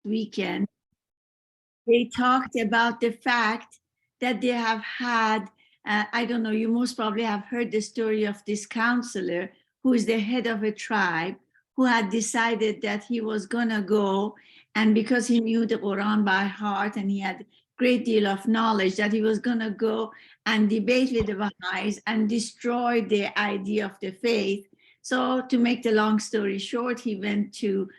weekend, they talked about the fact that they have had, I don't know, you most probably have heard the story of this counselor who is the head of a tribe who had decided that he was going to go, and because he knew the Quran by heart and he had a great deal of knowledge, that he was going to go and debate with the Baha'is and destroy the idea of the faith. So to make the long story short, he went to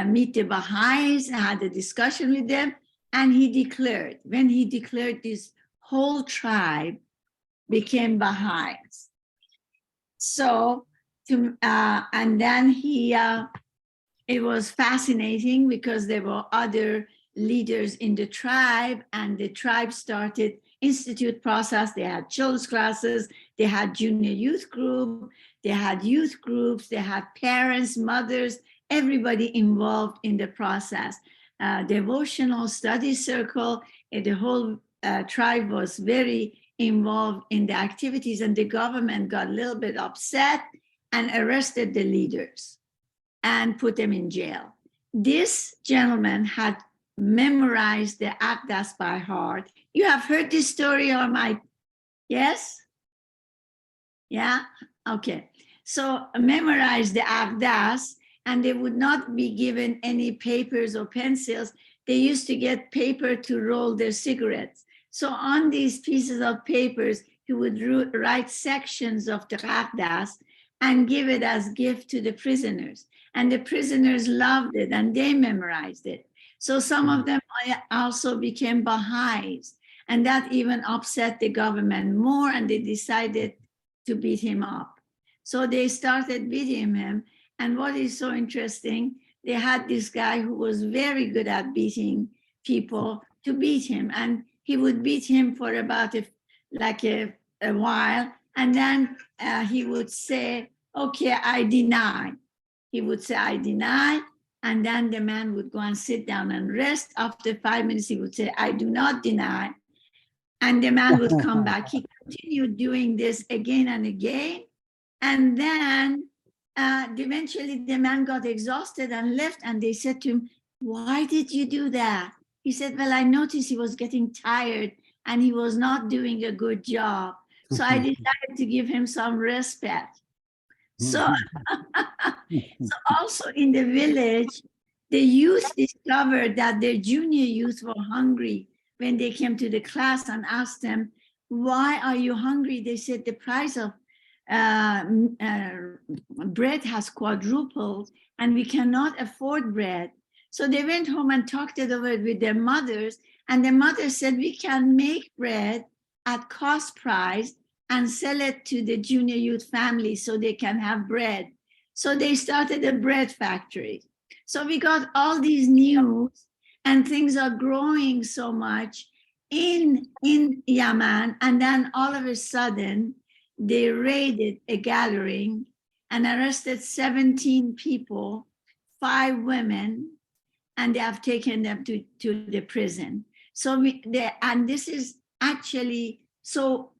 meet the Baha'is, had a discussion with them, and he declared, when he declared, this whole tribe became Baha'is. So, and then it was fascinating because there were other leaders in the tribe, and the tribe started institute process. They had children's classes, they had junior youth group, they had youth groups, they had parents, mothers, everybody involved in the process. Devotional study circle, the whole tribe was very involved in the activities, and the government got a little bit upset and arrested the leaders and put them in jail. This gentleman had memorized the Aqdas by heart. You have heard this story, or yes? Yeah, okay. So memorize the Aqdas, and they would not be given any papers or pencils. They used to get paper to roll their cigarettes. So on these pieces of papers, he would write sections of the Aqdas and give it as gift to the prisoners. And the prisoners loved it and they memorized it. So some of them also became Baha'is, and that even upset the government more, and they decided to beat him up. So they started beating him. And what is so interesting, they had this guy who was very good at beating people to beat him. And he would beat him for about a while. And then he would say, okay, I deny. He would say, I deny. And then the man would go and sit down and rest. After 5 minutes, he would say, I do not deny. And the man would come back. He continued doing this again and again. And then eventually the man got exhausted and left. And they said to him, why did you do that? He said, well, I noticed he was getting tired and he was not doing a good job. So I decided to give him some respite. So, so also in the village, the youth discovered that their junior youth were hungry when they came to the class and asked them, why are you hungry? They said the price of bread has quadrupled and we cannot afford bread. So they went home and talked it over with their mothers, and the mother said, we can make bread at cost price and sell it to the junior youth family so they can have bread. So they started a bread factory. So we got all these news, and things are growing so much in Yemen. And then all of a sudden, they raided a gathering and arrested 17 people, 5 women, and they have taken them to the prison. So and this is actually, so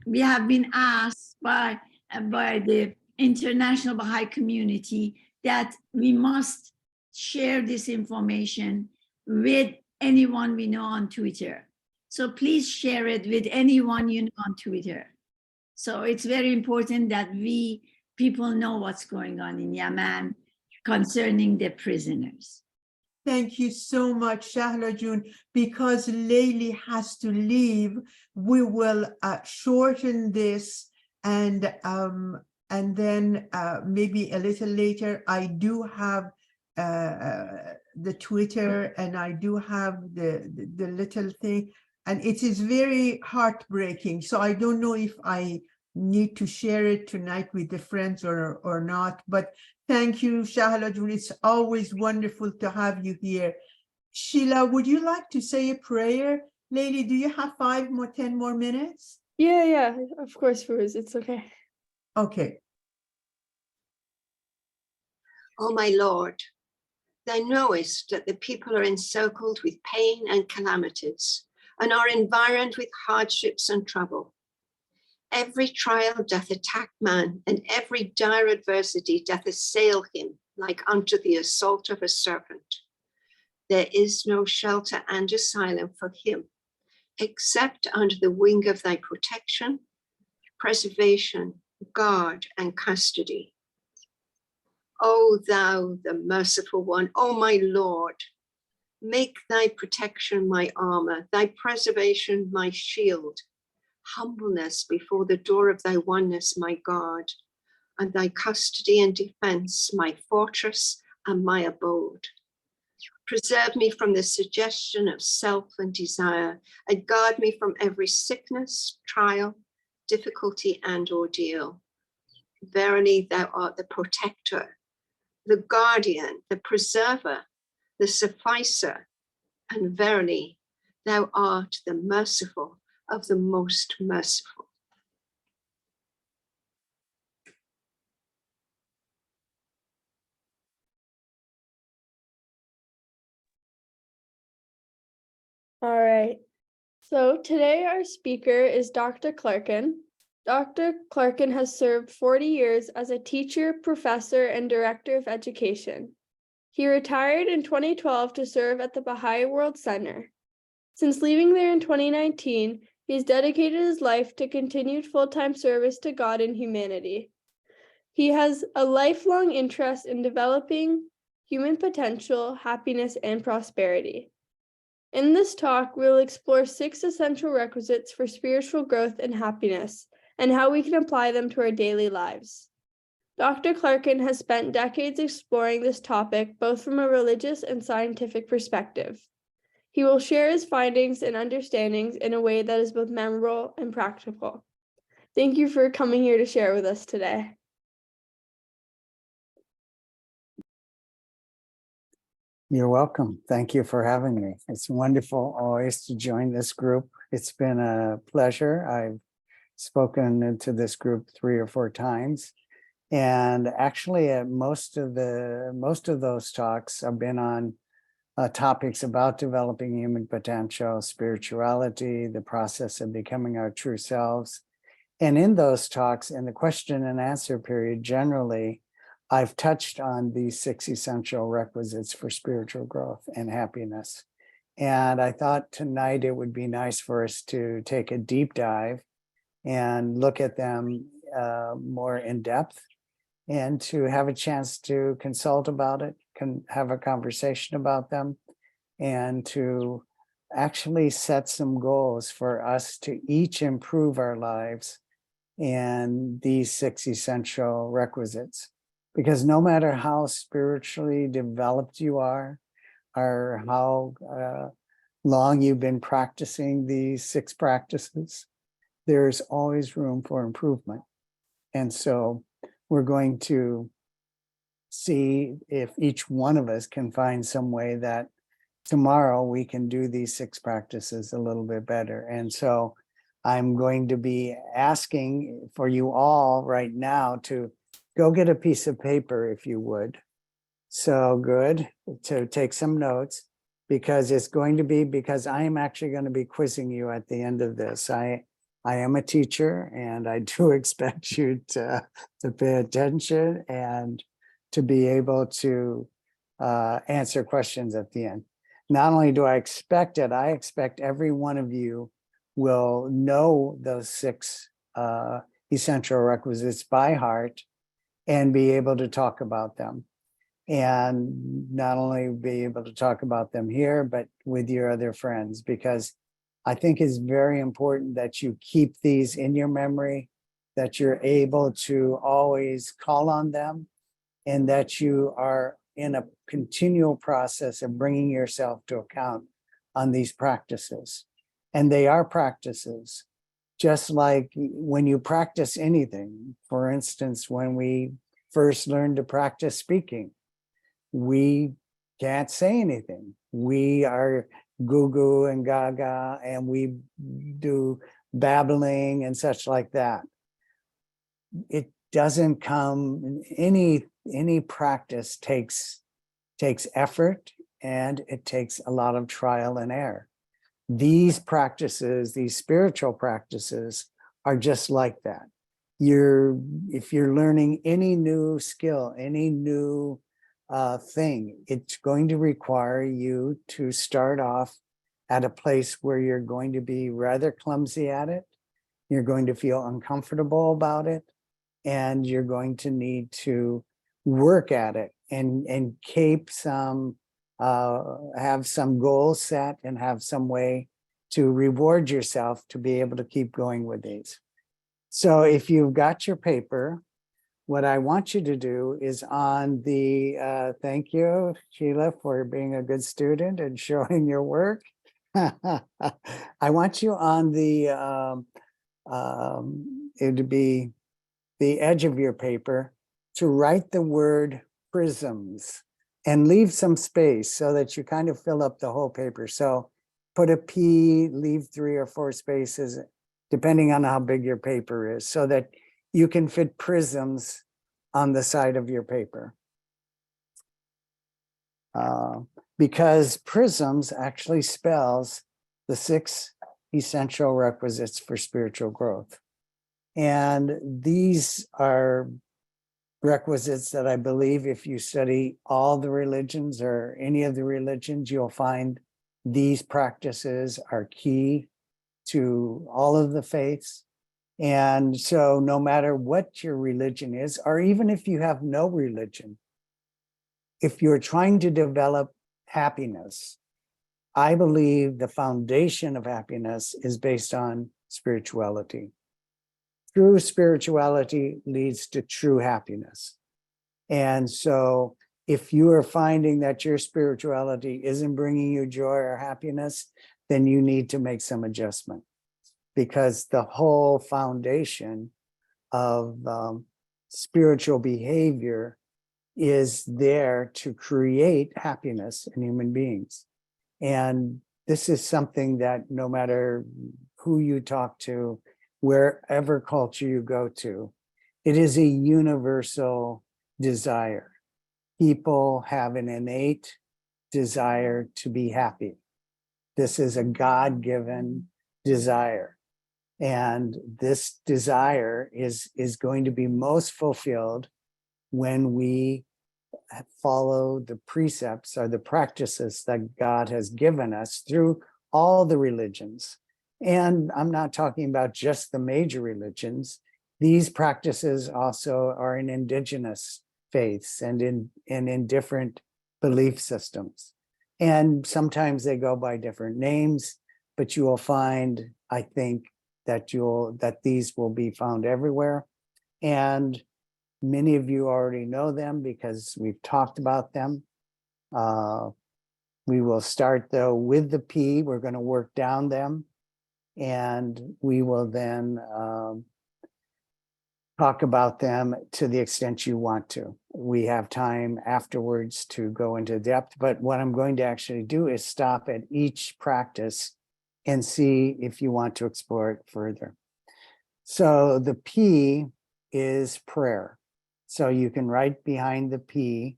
we have been asked by the international Baha'i community that we must share this information with anyone we know on Twitter. So please share it with anyone you know on Twitter. So it's very important that people know what's going on in Yemen concerning the prisoners. Thank you so much, Shahla June. Because Layli has to leave, we will shorten this, and then maybe a little later, I do have the Twitter, and I do have the little thing, and it is very heartbreaking. So I don't know if I need to share it tonight with the friends or not, but thank you, Shahla June. It's always wonderful to have you here. Sheila, would you like to say a prayer? Lady, do you have 10 more minutes? Yeah, of course, Rose. It's okay. Okay. Oh, my Lord, thou knowest that the people are encircled with pain and calamities and are environed with hardships and trouble. Every trial doth attack man, and every dire adversity doth assail him like unto the assault of a serpent. There is no shelter and asylum for him, except under the wing of thy protection, preservation, guard, and custody. O thou, the merciful one, O my Lord, make thy protection my armor, thy preservation my shield, humbleness before the door of thy oneness my guard, and thy custody and defense my fortress and my abode. Preserve me from the suggestion of self and desire, and guard me from every sickness, trial, difficulty, and ordeal. Verily, thou art the protector, the guardian, the preserver, the sufficer, and verily, thou art the merciful of the most merciful. All right. So today our speaker is Dr. Clarken. Dr. Clarken has served 40 years as a teacher, professor, and director of education. He retired in 2012 to serve at the Baha'i World Center. Since leaving there in 2019, he has dedicated his life to continued full-time service to God and humanity. He has a lifelong interest in developing human potential, happiness, and prosperity. In this talk, we'll explore 6 essential requisites for spiritual growth and happiness, and how we can apply them to our daily lives. Dr. Clarken has spent decades exploring this topic, both from a religious and scientific perspective. He will share his findings and understandings in a way that is both memorable and practical. Thank you for coming here to share with us today. You're welcome. Thank you for having me. It's wonderful always to join this group. It's been a pleasure. I've spoken to this group 3 or 4 times. And actually at most of those talks have been on topics about developing human potential, spirituality, the process of becoming our true selves. And in those talks, in the question and answer period, generally, I've touched on these 6 essential requisites for spiritual growth and happiness. And I thought tonight it would be nice for us to take a deep dive and look at them more in depth, and to have a chance to consult about it, have a conversation about them, and to actually set some goals for us to each improve our lives in these 6 essential requisites. Because no matter how spiritually developed you are, or how long you've been practicing these 6 practices, there's always room for improvement. And so we're going to see if each one of us can find some way that tomorrow we can do these 6 practices a little bit better. And so I'm going to be asking for you all right now to go get a piece of paper, if you would. So good, to take some notes, because I am actually going to be quizzing you at the end of this. I am a teacher, and I do expect you to pay attention and to be able to answer questions at the end. Not only do I expect it, I expect every one of you will know those 6 essential requisites by heart and be able to talk about them. And not only be able to talk about them here, but with your other friends, because I think it's very important that you keep these in your memory, that you're able to always call on them, and that you are in a continual process of bringing yourself to account on these practices. And they are practices, just like when you practice anything. For instance, when we first learned to practice speaking, we can't say anything. We are goo-goo and gaga, and we do babbling and such like that. It doesn't come, any practice takes effort, and it takes a lot of trial and error. These practices, these spiritual practices, are just like that. If you're learning any new skill, any new thing. It's going to require you to start off at a place where you're going to be rather clumsy at it. You're going to feel uncomfortable about it, and you're going to need to work at it and keep some, have some goals set and have some way to reward yourself to be able to keep going with these. So if you've got your paper, what I want you to do is on the, thank you, Sheila, for being a good student and showing your work. I want you on the, it'd be the edge of your paper to write the word prisms and leave some space so that you kind of fill up the whole paper. So put a P, leave 3 or 4 spaces, depending on how big your paper is, so that you can fit prisms on the side of your paper. Because prisms actually spells the 6 essential requisites for spiritual growth. And these are requisites that I believe if you study all the religions or any of the religions, you'll find these practices are key to all of the faiths. And so no matter what your religion is, or even if you have no religion, if you're trying to develop happiness, I believe the foundation of happiness is based on spirituality. True spirituality leads to true happiness. And so if you are finding that your spirituality isn't bringing you joy or happiness, then you need to make some adjustment, because the whole foundation of spiritual behavior is there to create happiness in human beings. And this is something that no matter who you talk to, wherever culture you go to, it is a universal desire. People have an innate desire to be happy. This is a God-given desire. And this desire is going to be most fulfilled when we follow the precepts or the practices that God has given us through all the religions. And I'm not talking about just the major religions. These practices also are in indigenous faiths and in different belief systems. And sometimes they go by different names, but you will find, I think, that these will be found everywhere. And many of you already know them because we've talked about them. We will start though with the P. We're going to work down them, and we will then talk about them to the extent you want to. We have time afterwards to go into depth, but what I'm going to actually do is stop at each practice and see if you want to explore it further. So the P is prayer. So you can write behind the P,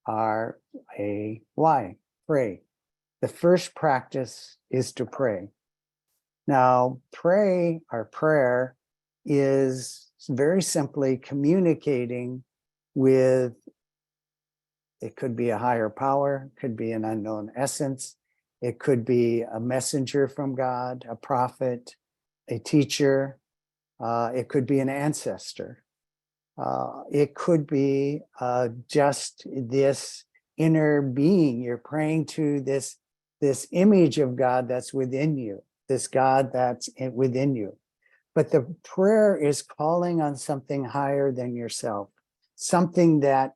R-A-Y, pray. The first practice is to pray. Now, pray or prayer is very simply communicating with, it could be a higher power, could be an unknown essence, it could be a messenger from God, a prophet, a teacher, it could be an ancestor. It could be just this inner being. You're praying to this image of God that's within you, this God that's within you. But the prayer is calling on something higher than yourself, something that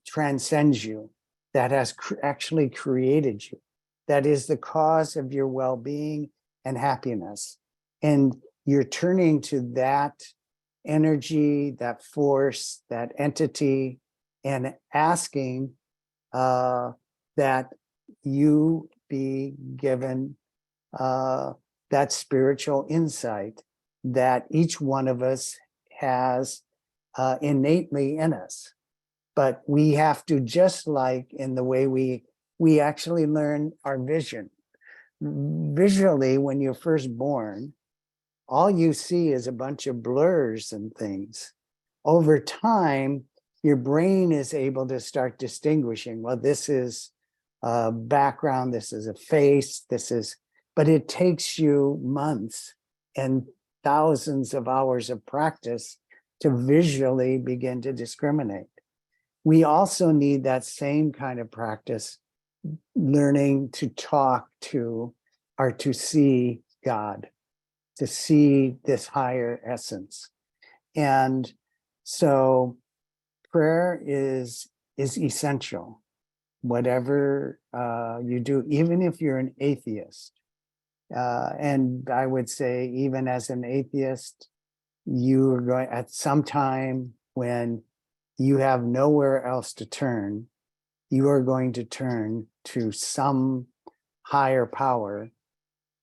transcends you, that has actually created you, that is the cause of your well-being and happiness. And you're turning to that energy, that force, that entity, and asking that you be given that spiritual insight that each one of us has innately in us. But we have to, just like in the way we actually learn our vision. Visually, when you're first born, all you see is a bunch of blurs and things. Over time, your brain is able to start distinguishing, well, this is a background, this is a face, but it takes you months and thousands of hours of practice to visually begin to discriminate. We also need that same kind of practice, learning to talk to or to see God, to see this higher essence. And so prayer is essential. Whatever you do, even if you're an atheist, and I would say even as an atheist, you are going at some time when you have nowhere else to turn, you are going to turn to some higher power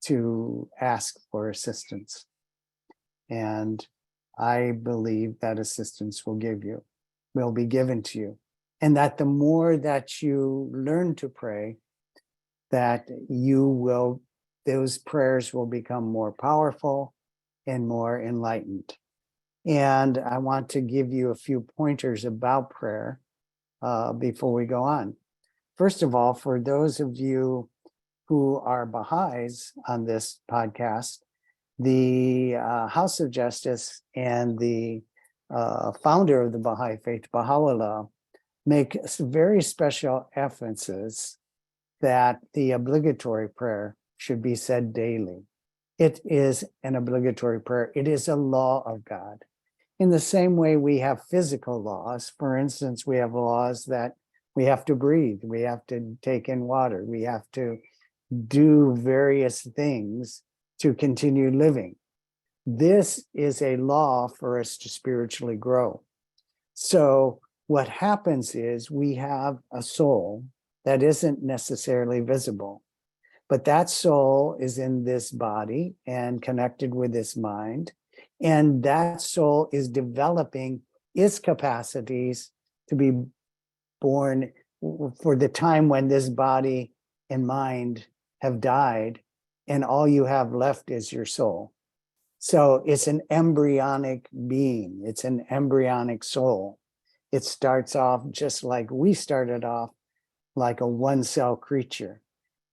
to ask for assistance. And I believe that assistance will be given to you. And that the more that you learn to pray, that those prayers will become more powerful and more enlightened. And I want to give you a few pointers about prayer before we go on. First of all, for those of you who are Baha'is on this podcast, the House of Justice and the founder of the Baha'i faith, Baha'u'llah, make very special emphasis that the obligatory prayer should be said daily. It is an obligatory prayer. It is a law of God. In the same way we have physical laws, for instance, we have laws that we have to breathe, we have to take in water, we have to do various things to continue living. This is a law for us to spiritually grow. So what happens is we have a soul that isn't necessarily visible, but that soul is in this body and connected with this mind. And that soul is developing its capacities to be born for the time when this body and mind have died, and all you have left is your soul. So it's an embryonic being, it's an embryonic soul. It starts off just like we started off, like a one-cell creature.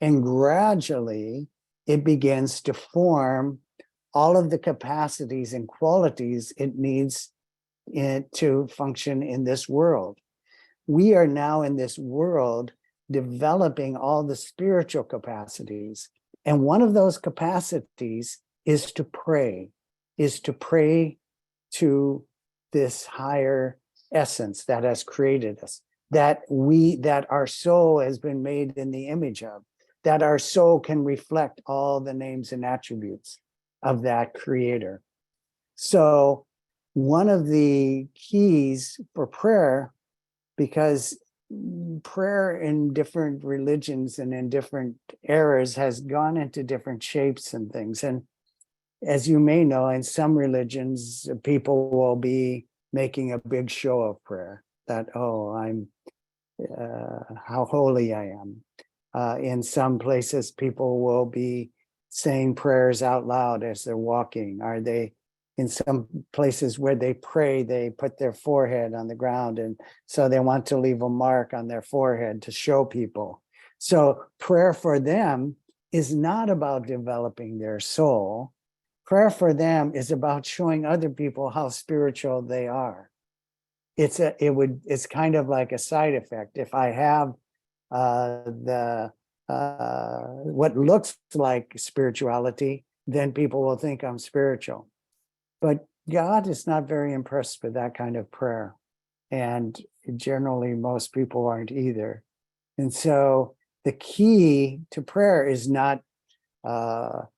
And gradually it begins to form all of the capacities and qualities it needs to function in this world. We are now in this world developing all the spiritual capacities. And one of those capacities is to pray to this higher essence that has created us, that our soul has been made in the image of, that our soul can reflect all the names and attributes of that creator. So one of the keys for prayer, because prayer in different religions and in different eras has gone into different shapes and things. And as you may know, in some religions, people will be making a big show of prayer, that, oh, I'm how holy I am. In some places, people will be saying prayers out loud as they're walking. Are they in some places where they pray, they put their forehead on the ground, and so they want to leave a mark on their forehead to show people. So prayer for them is not about developing their soul. Prayer for them is about showing other people how spiritual they are. It's kind of like a side effect. If I have what looks like spirituality, then people will think I'm spiritual. But God is not very impressed with that kind of prayer. And generally, most people aren't either. And so the key to prayer is not the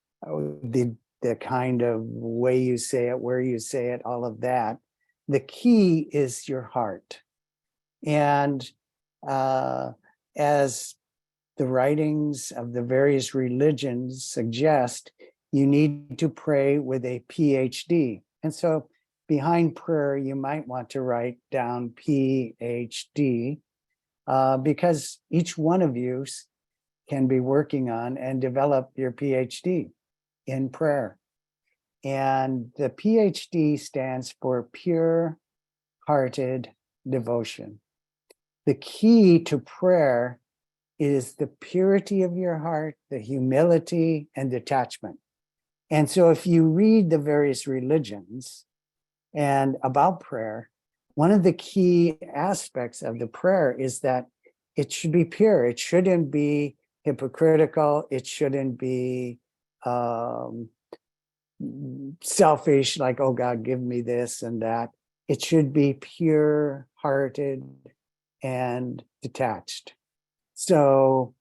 kind of way you say it, where you say it, all of that. The key is your heart. And as the writings of the various religions suggest, you need to pray with a PhD. And so behind prayer, you might want to write down PhD, because each one of you can be working on and develop your PhD in prayer. And the PhD stands for Pure Hearted devotion. The key to prayer is the purity of your heart, the humility and detachment. And so if you read the various religions and about prayer, one of the key aspects of the prayer is that it should be pure. It shouldn't be hypocritical. It shouldn't be selfish, like, oh God, give me this and that. It should be pure hearted and detached. So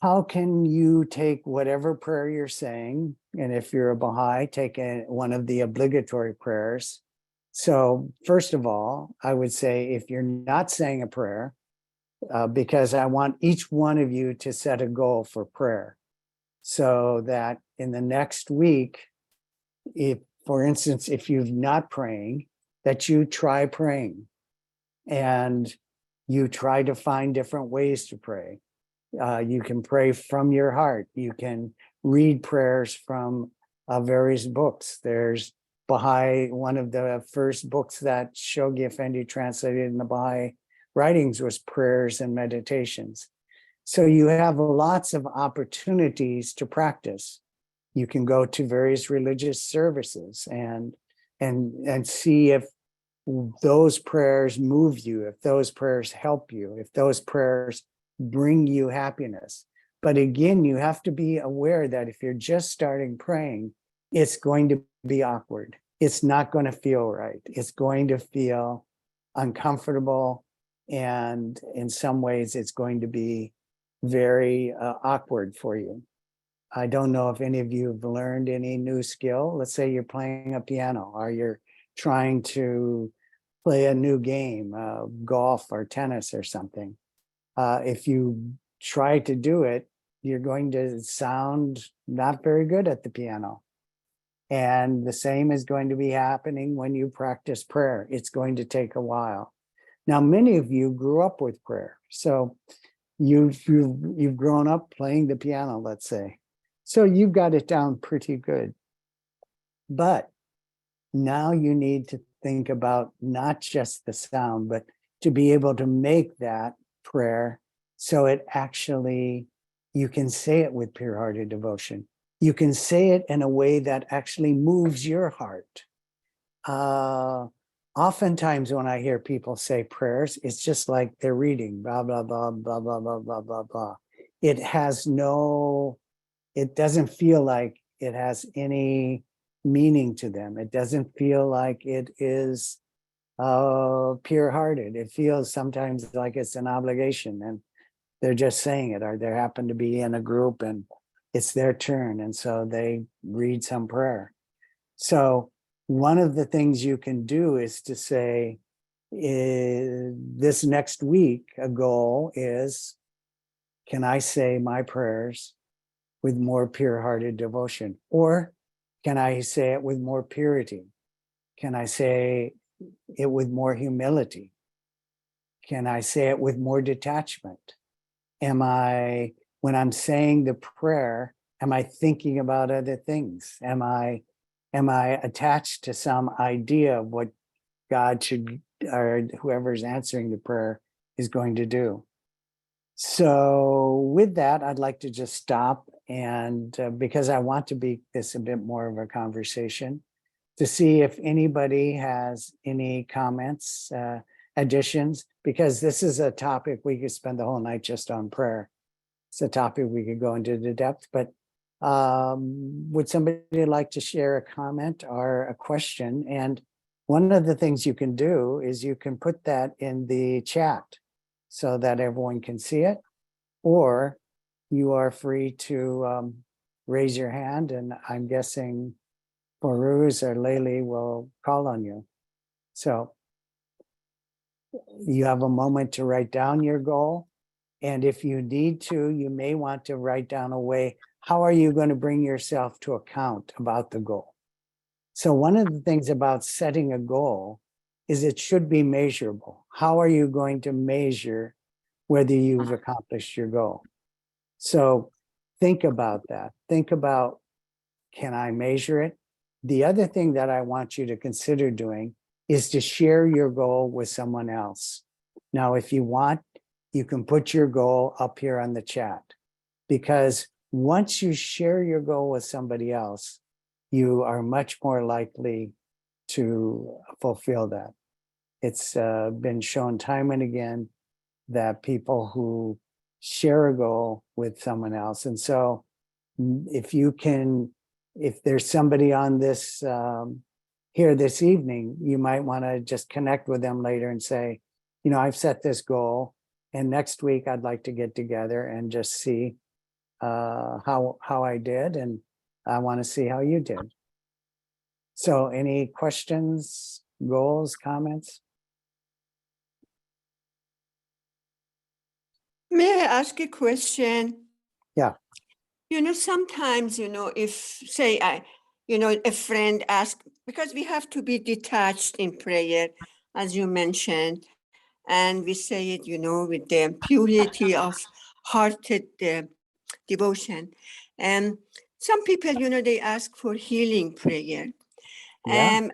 how can you take whatever prayer you're saying, and if you're a Baha'i, take one of the obligatory prayers. So first of all, I would say if you're not saying a prayer, because I want each one of you to set a goal for prayer, so that in the next week, if, for instance, if you're not praying, that you try praying and you try to find different ways to pray. You can pray from your heart. You can read prayers from various books. There's Baha'i, one of the first books that Shoghi Effendi translated in the Baha'i writings was Prayers and Meditations. So you have lots of opportunities to practice. You can go to various religious services and see if those prayers move you, if those prayers help you, if those prayers bring you happiness. But again, you have to be aware that if you're just starting praying, it's going to be awkward. It's not going to feel right. It's going to feel uncomfortable. And in some ways, it's going to be very awkward for you. I don't know if any of you have learned any new skill. Let's say you're playing a piano or you're trying to play a new game, golf or tennis or something. If you try to do it, you're going to sound not very good at the piano. And the same is going to be happening when you practice prayer. It's going to take a while. Now, many of you grew up with prayer. So you've grown up playing the piano, let's say. So you've got it down pretty good. But now you need to think about not just the sound, but to be able to make that prayer so it actually, you can say it with pure-hearted devotion. You can say it in a way that actually moves your heart. Oftentimes when I hear people say prayers, it's just like they're reading blah, blah, blah, blah, blah, blah, blah, blah, blah. It doesn't feel like it has any meaning to them. It doesn't feel like it is pure-hearted. It feels sometimes like it's an obligation and they're just saying it, or they happen to be in a group and it's their turn. And so they read some prayer. So one of the things you can do is to say, this next week, a goal is, can I say my prayers with more pure-hearted devotion? Or can I say it with more purity? Can I say it with more humility? Can I say it with more detachment? When I'm saying the prayer, am I thinking about other things? Am I attached to some idea of what God should, or whoever's answering the prayer is going to do? So with that, I'd like to just stop, and because I want to make this a bit more of a conversation, to see if anybody has any comments, additions, because this is a topic we could spend the whole night just on prayer. It's a topic we could go into the depth, but would somebody like to share a comment or a question? And one of the things you can do is you can put that in the chat so that everyone can see it, or you are free to raise your hand, and I'm guessing Boruz or Layli will call on you. So you have a moment to write down your goal. And if you need to, you may want to write down a way, how are you going to bring yourself to account about the goal? So one of the things about setting a goal is it should be measurable. How are you going to measure whether you've accomplished your goal? So think about that. Think about, can I measure it? The other thing that I want you to consider doing is to share your goal with someone else. Now, if you want, you can put your goal up here on the chat, because once you share your goal with somebody else, you are much more likely to fulfill that. It's been shown time and again that people who share a goal with someone else. And so if you can, if there's somebody on this here this evening, you might want to just connect with them later and say, you know, I've set this goal, and next week I'd like to get together and just see how I did, and I want to see how you did. So any questions, goals, comments? May I ask a question? Yeah. You know, sometimes, you know, if say a friend asks, because we have to be detached in prayer, as you mentioned, and we say it, you know, with the purity of hearted devotion. And some people, you know, they ask for healing prayer. Yeah.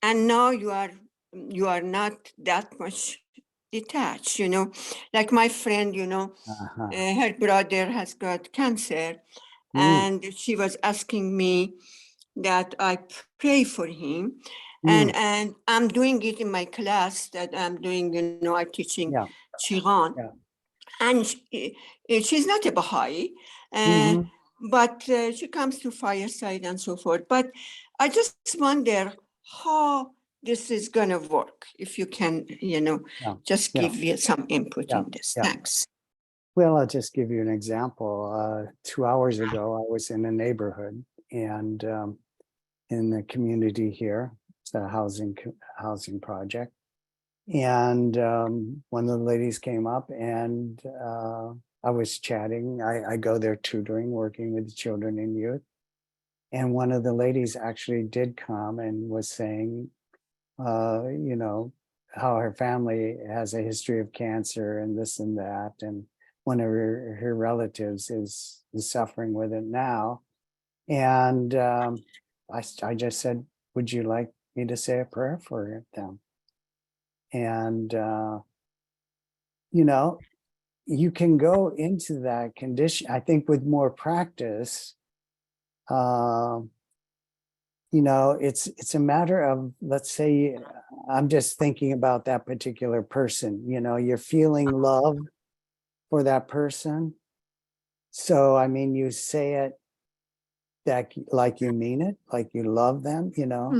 And now you are not that much detached, you know, like my friend, you know, Uh-huh. her brother has got cancer, and she was asking me that I pray for him. And I'm doing it in my class that I'm doing, you know, I'm teaching Yeah. Qigong. Yeah. And she's not a Baha'i, Mhm. but she comes to fireside and so forth. But I just wonder how this is going to work, if you can, you know, Yeah. just Yeah. give you some input Yeah. in this. Yeah. Thanks. Well, I'll just give you an example. 2 hours ago, I was in a neighborhood, and in the community here, it's a housing project. And one of the ladies came up, and I was chatting. I go there tutoring, working with the children and youth. And one of the ladies actually did come and was saying, you know, how her family has a history of cancer and this and that. And one of her relatives is suffering with it now. And I just said, would you like me to say a prayer for them? And, you know, you can go into that condition, I think, with more practice. You know, it's a matter of, let's say, I'm just thinking about that particular person, you know, you're feeling love for that person. So, I mean, you say it that like you mean it, like you love them, you know.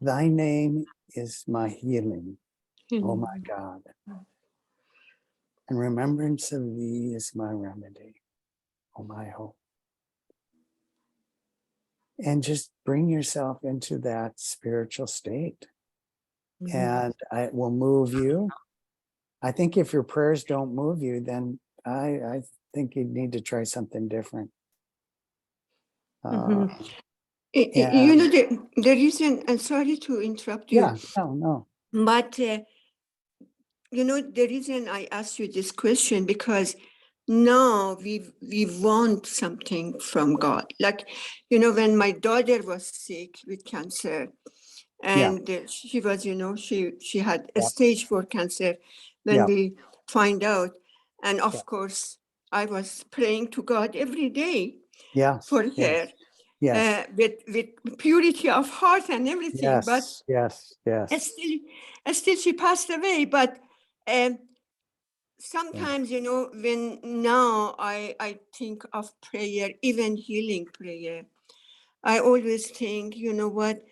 Thy name is my healing, oh my God. And remembrance of thee is my remedy, oh my hope. And just bring yourself into that spiritual state. And it will move you. I think if your prayers don't move you, then I think you need to try something different. You And know, the reason, I'm sorry to interrupt you, yeah, no. but you know, the reason I asked you this question, because now we want something from God. Like, you know, when my daughter was sick with cancer, and she was, you know, she had a stage 4 cancer when we find out. And of course, I was praying to God every day for her. Yes. With purity of heart and everything, but Yes. still she passed away. But sometimes, you know, when now I think of prayer, even healing prayer, I always think, you know what,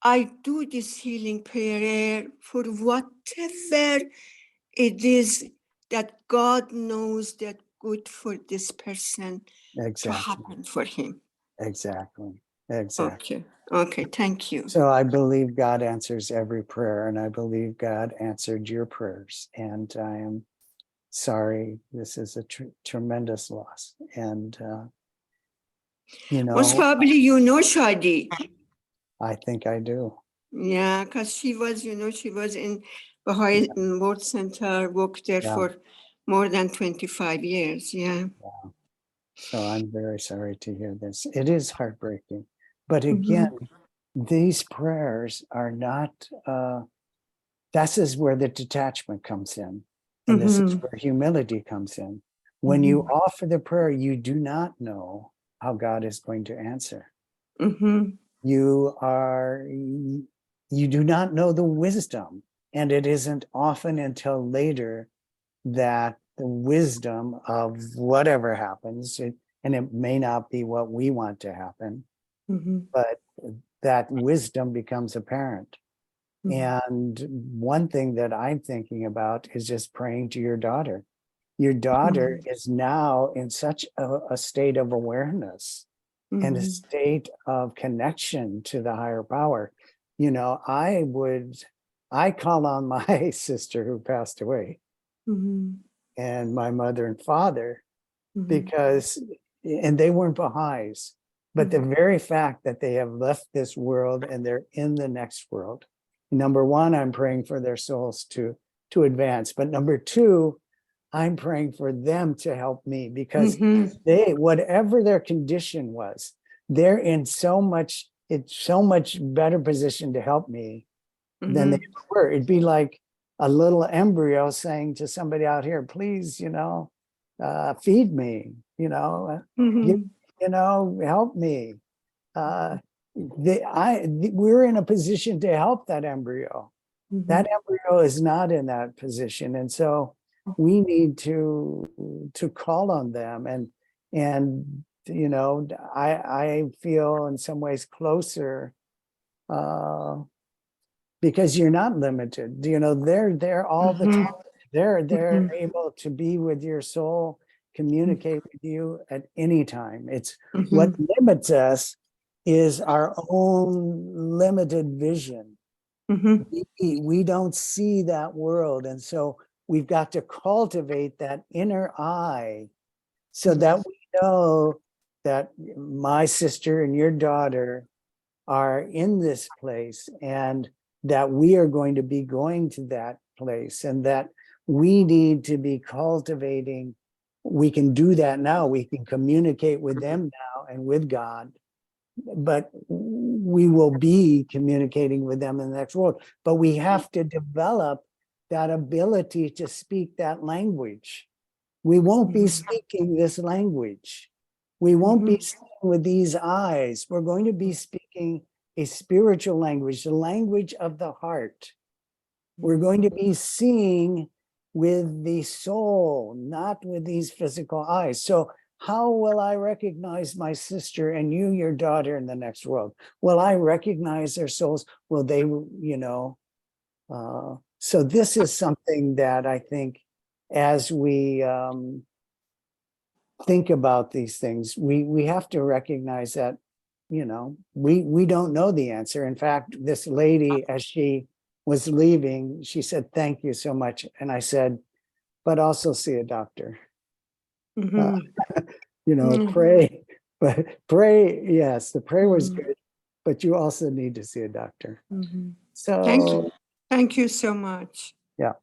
I do this healing prayer for whatever it is that God knows that good for this person to happen for him. Exactly. Okay, thank you. So I believe God answers every prayer, and I believe God answered your prayers. And I am sorry, this is a tremendous loss. And, you know, Most probably, you know, Shadi. I think I do. Yeah, because she was, you know, she was in Baha'i World Center, worked there for more than 25 years. Yeah. So I'm very sorry to hear this. It is heartbreaking. But again, these prayers are not, this is where the detachment comes in. And this is where humility comes in. When you offer the prayer, you do not know how God is going to answer. You do not know the wisdom. And it isn't often until later that the wisdom of whatever happens, and it may not be what we want to happen, but that wisdom becomes apparent. And one thing that I'm thinking about is just praying to your daughter. Your daughter is now in such a state of awareness and a state of connection to the higher power. You know, I call on my sister who passed away and my mother and father because, and they weren't Baha'is, but the very fact that they have left this world and they're in the next world. Number one, I'm praying for their souls to advance. But number two, I'm praying for them to help me because they, whatever their condition was, they're in so much better position to help me than they were. It'd be like a little embryo saying to somebody out here, please, you know, feed me, you know, you know, help me. We're in a position to help that embryo. That embryo is not in that position. And so we need to call on them. And you know, I feel in some ways closer because you're not limited. You know, they're there all the time. They're able to be with your soul, communicate with you at any time. It's what limits us is our own limited vision. We don't see that world. And so we've got to cultivate that inner eye so that we know that my sister and your daughter are in this place and that we are going to be going to that place and that we need to be cultivating. We can do that now. We can communicate with them now and with God, but we will be communicating with them in the next world. But we have to develop that ability to speak that language. We won't be speaking this language. We won't be speaking with these eyes. We're going to be speaking a spiritual language, the language of the heart. We're going to be seeing with the soul, not with these physical eyes. So how will I recognize my sister and you, your daughter, in the next world? Will I recognize their souls? Will they, you know? So this is something that I think as we think about these things, we have to recognize that, you know, we don't know the answer. In fact, this lady, as she was leaving, she said, "Thank you so much." And I said, "But also see a doctor." You know, pray, but pray, yes, the prayer was good, but you also need to see a doctor. So Thank you so much. yeah.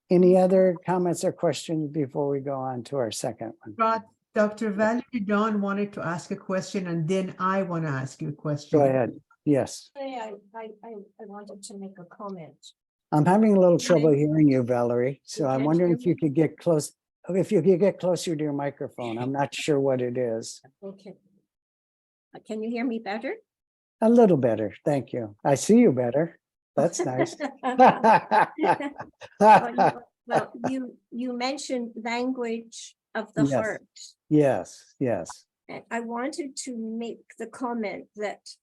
Any other comments or questions before we go on to our second one? Dr. Valerie Dawn wanted to ask a question, and then I want to ask you a question. Go ahead. Yes. I wanted to make a comment. I'm having a little trouble hearing you, Valerie. So I'm can't wondering hear if you could get close, if you could get closer to your microphone. I'm not sure what it is. Okay. Can you hear me better? A little better. Thank you. I see you better. That's nice. Well, you mentioned language of the Yes. heart. Yes, yes. And I wanted to make the comment that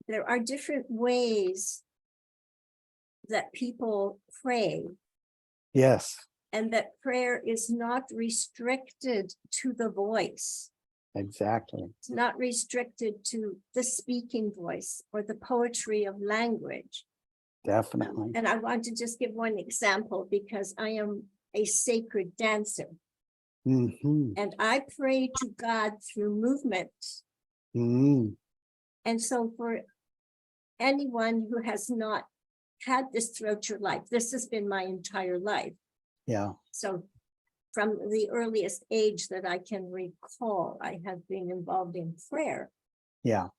there are different ways that people pray, Yes, and that prayer is not restricted to the voice. exactly. It's not restricted to the speaking voice or the poetry of language. Definitely. And I want to just give one example because I am a sacred dancer. And I pray to God through movement. And so for anyone who has not had this throughout your life, this has been my entire life. Yeah. So from the earliest age that I can recall, I have been involved in prayer. Yeah.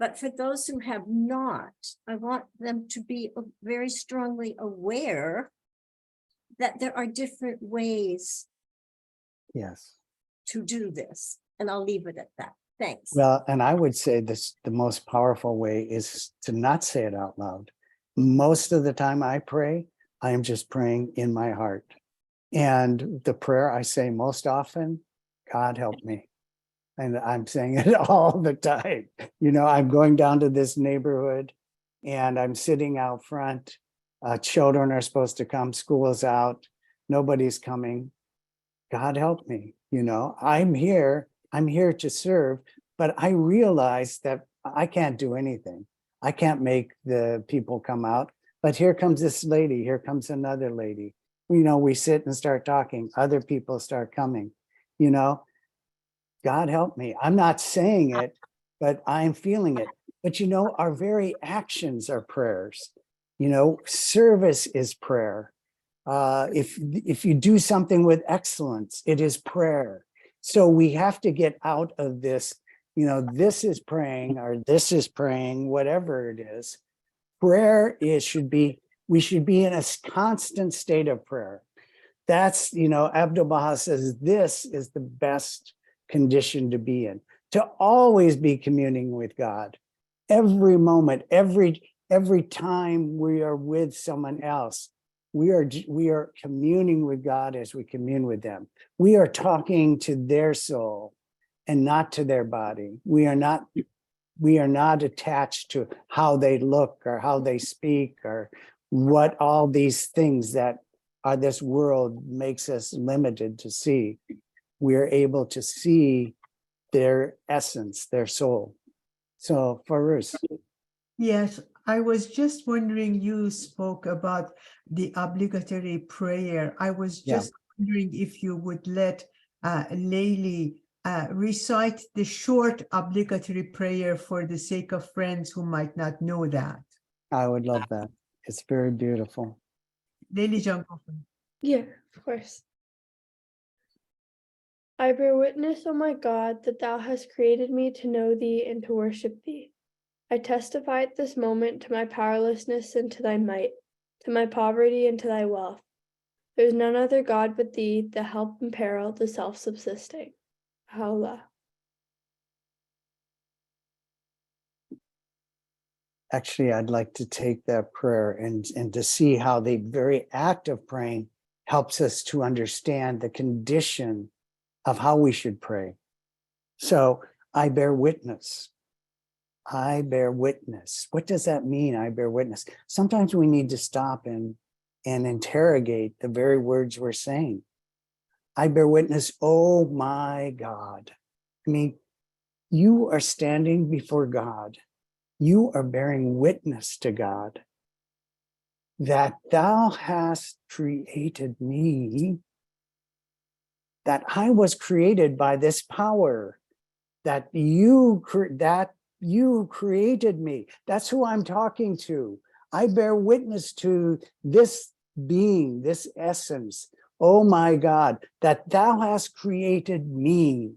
But for those who have not, I want them to be very strongly aware that there are different ways Yes. to do this. And I'll leave it at that. Thanks. Well, and I would say this, the most powerful way is to not say it out loud. Most of the time I pray, I am just praying in my heart. And the prayer I say most often, God help me. And I'm saying it all the time. You know, I'm going down to this neighborhood and I'm sitting out front. Children are supposed to come, school is out, nobody's coming. God help me, you know, I'm here to serve, but I realize that I can't do anything. I can't make the people come out, but here comes this lady, here comes another lady. You know, we sit and start talking, other people start coming, you know, God help me. I'm not saying it, but I'm feeling it. But you know, our very actions are prayers. You know, service is prayer. If you do something with excellence, it is prayer. So we have to get out of this, you know, this is praying or this is praying, whatever it is. Prayer we should be in a constant state of prayer. That's, you know, Abdu'l-Baha says this is the best condition to be in, to always be communing with God. Every moment, every time we are with someone else, we are communing with God as we commune with them. We are talking to their soul and not to their body. We are not attached to how they look or how they speak or what all these things that are this world makes us limited to see. We're able to see their essence, their soul. So Farouz. Yes, I was just wondering, you spoke about the obligatory prayer. I was Yeah. just wondering if you would let Layli recite the short obligatory prayer for the sake of friends who might not know that. I would love that. It's very beautiful. Layli Jan, go for it. Yeah, of course. I bear witness, O my God, that thou hast created me to know thee and to worship thee. I testify at this moment to my powerlessness and to thy might, to my poverty and to thy wealth. There is none other God but thee, the help in peril, the self-subsisting. Allah. Actually, I'd like to take that prayer and to see how the very act of praying helps us to understand the condition of how we should pray. So I bear witness. I bear witness. What does that mean? I bear witness. Sometimes we need to stop and interrogate the very words we're saying. I bear witness, oh my God. I mean, you are standing before God. You are bearing witness to God that thou hast created me, that I was created by this power, that you created me. That's who I'm talking to. I bear witness to this being, this essence. Oh my God, that thou hast created me.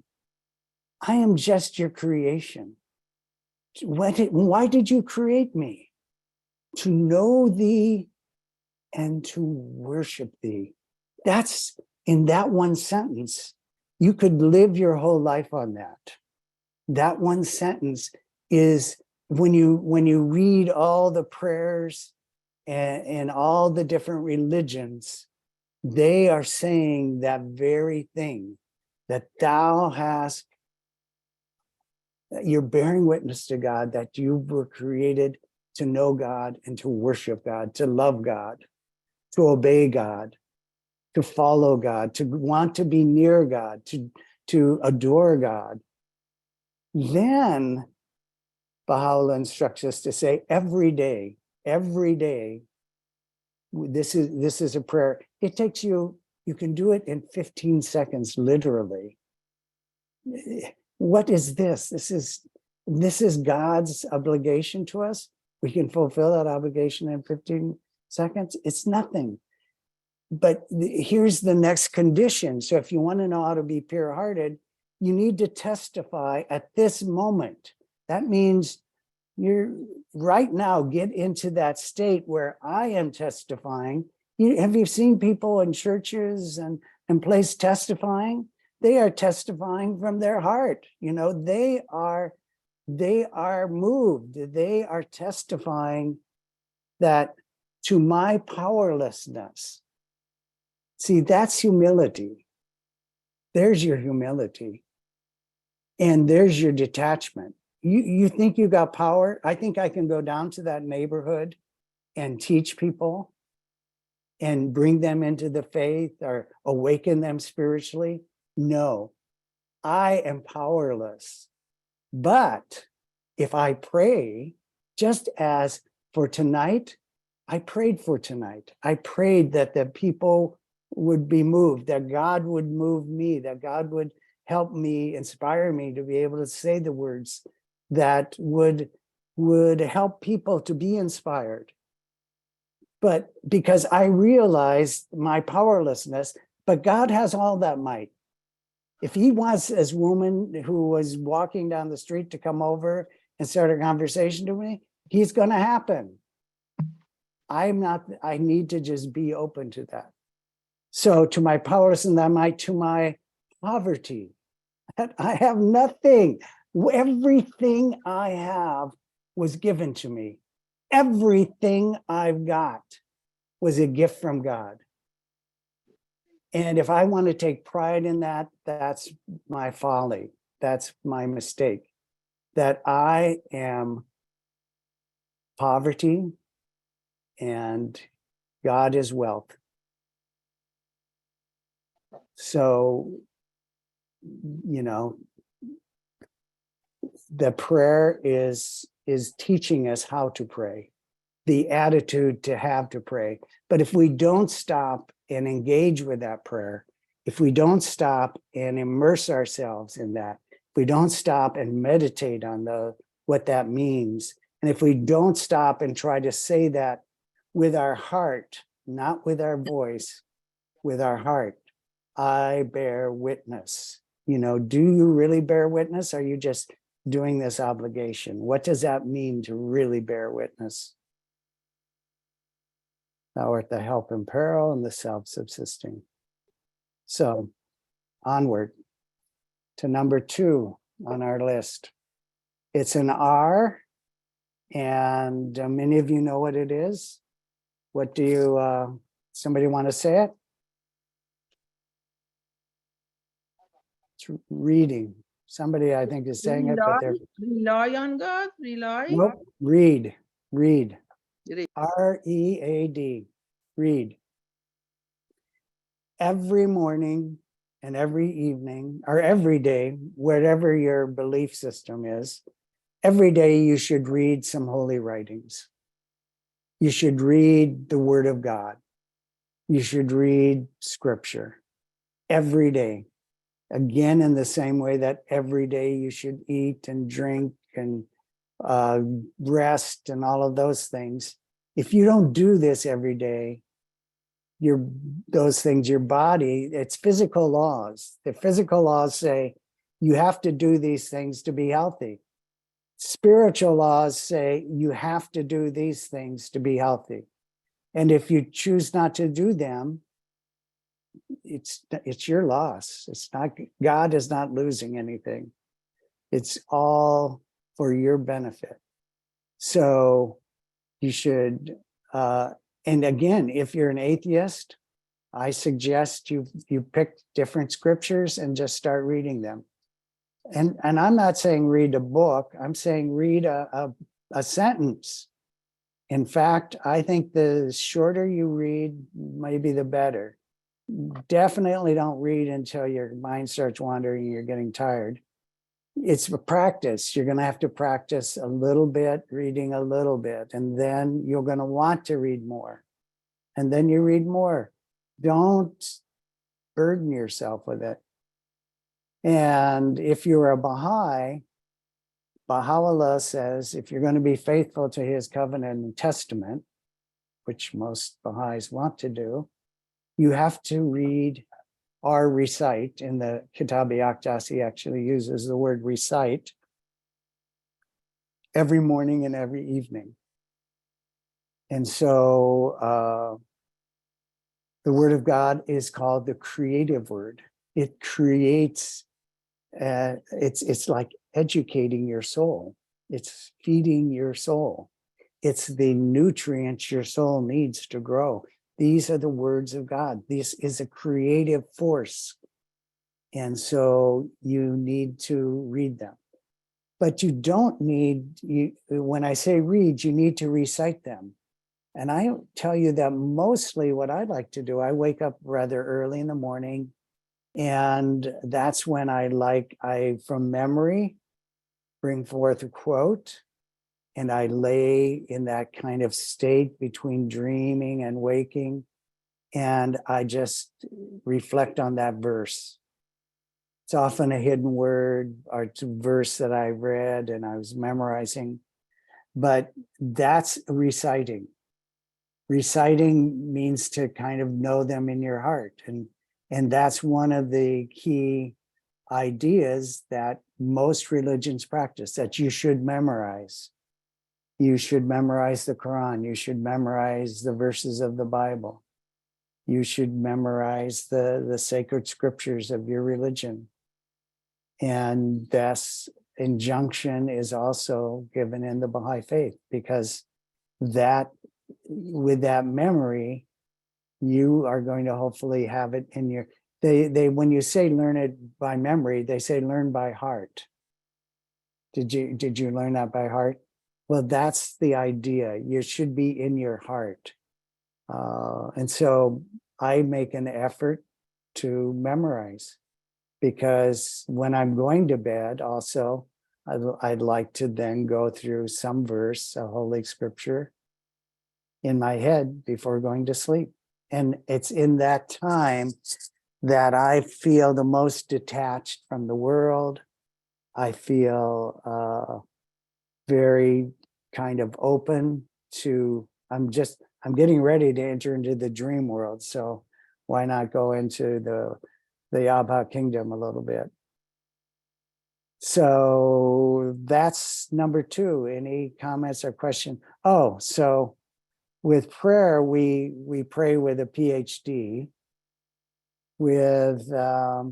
I am just your creation. Why did you create me? To know thee and to worship thee. That's in that one sentence. You could live your whole life on that. That one sentence is when you read all the prayers and all the different religions, they are saying that very thing, that thou hast, you're bearing witness to God that you were created to know God and to worship God, to love God, to obey God, to follow God, to want to be near God, to adore God. Then Baha'u'llah instructs us to say every day, this is a prayer. It takes you can do it in 15 seconds, literally. What is this? This is God's obligation to us. We can fulfill that obligation in 15 seconds. It's nothing. But here's the next condition. So if you want to know how to be pure-hearted, you need to testify at this moment. That means You're right now, get into that state where I am testifying. Have you seen people in churches and places testifying? They are testifying from their heart. They are moved. They are testifying that to my powerlessness. See, that's humility. There's your humility. And there's your detachment. You think you got power? I think I can go down to that neighborhood and teach people and bring them into the faith or awaken them spiritually. No, I am powerless. But if I pray, just as for tonight, I prayed for tonight. I prayed that the people would be moved, that God would move me, that God would help me, inspire me to be able to say the words that would help people to be inspired. But because I realized my powerlessness, but God has all that might. If he wants this woman who was walking down the street to come over and start a conversation to me, he's going to happen. I need to just be open to that. So to my powerlessness, that might, to my poverty, I have nothing. Everything I have was given to me. Everything I've got was a gift from God. And if I want to take pride in that, that's my folly. That's my mistake. That I am poverty and God is wealth. So, the prayer is teaching us how to pray, the attitude to have to pray. But if we don't stop and engage with that prayer, if we don't stop and immerse ourselves in that, if we don't stop and meditate on what that means, and if we don't stop and try to say that with our heart, not with our voice, with our heart, I bear witness. Do you really bear witness? Or are you just doing this obligation? What does that mean to really bear witness? Thou art the help in peril and the self-subsisting. So onward to number 2 on our list. It's an R, and many of you know what it is. What do you, somebody want to say it? It's reading. Somebody I think is saying it, but they're Rely on God, nope. Read. Read. R-E-A-D. Read. Every morning and every evening, or every day, whatever your belief system is, every day you should read some holy writings. You should read the Word of God. You should read Scripture every day. Again, in the same way that every day you should eat and drink and rest and all of those things. If you don't do this every day, those things, your body, it's physical laws. The physical laws say you have to do these things to be healthy. Spiritual laws say you have to do these things to be healthy. And if you choose not to do them, it's your loss. It's not, God is not losing anything. It's all for your benefit. So you should, and again, if you're an atheist, I suggest you pick different scriptures and just start reading them. And I'm not saying read a book, I'm saying read a sentence. In fact, I think the shorter you read, maybe the better. Definitely don't read until your mind starts wandering and you're getting tired. It's a practice. You're going to have to practice a little bit, reading a little bit, and then you're going to want to read more. And then you read more. Don't burden yourself with it. And if you're a Baha'i, Baha'u'llah says, if you're going to be faithful to his covenant and testament, which most Baha'is want to do, you have to read or recite. In the Kitab-i Aqdas, he actually uses the word recite. every morning and every evening. And so the word of God is called the creative word. It creates, it's like educating your soul. It's feeding your soul. It's the nutrients your soul needs to grow. These are the words of God. This is a creative force. And so you need to read them. But you don't need, when I say read, you need to recite them. And I tell you that mostly what I like to do, I wake up rather early in the morning, and that's when I from memory, bring forth a quote, and I lay in that kind of state between dreaming and waking, and I just reflect on that verse. It's often a hidden word or it's a verse that I read and I was memorizing, but that's reciting. Reciting means to kind of know them in your heart. And that's one of the key ideas that most religions practice, that you should memorize. You should memorize the Quran. You should memorize the verses of the Bible. You should memorize the sacred scriptures of your religion. And this injunction is also given in the Baha'i faith, because that, with that memory, you are going to hopefully have it in your, they when you say learn it by memory, they say learn by heart. Did you learn that by heart? Well, that's the idea. You should be in your heart. And so I make an effort to memorize, because when I'm going to bed also, I'd like to then go through some verse, a holy scripture, in my head before going to sleep. And it's in that time that I feel the most detached from the world. I feel very kind of open to, I'm getting ready to enter into the dream world. So why not go into the Abha kingdom a little bit? So that's number 2. Any comments or question? Oh, so with prayer, we pray with a PhD. With the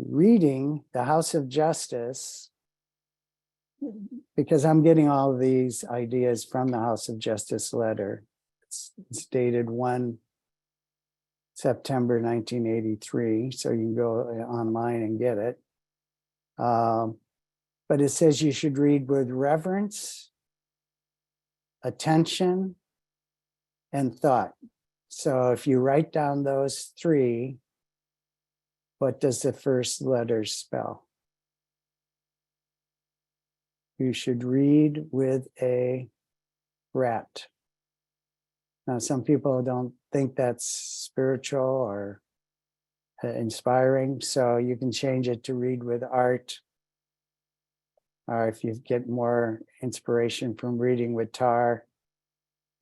reading, the House of Justice, because I'm getting all of these ideas from the House of Justice letter. It's dated 1 September 1983, so you can go online and get it. But it says you should read with reverence, attention, and thought. So if you write down those 3, what does the first letter spell? You should read with a rat. Now, some people don't think that's spiritual or inspiring, so you can change it to read with art. Or if you get more inspiration from reading with tar.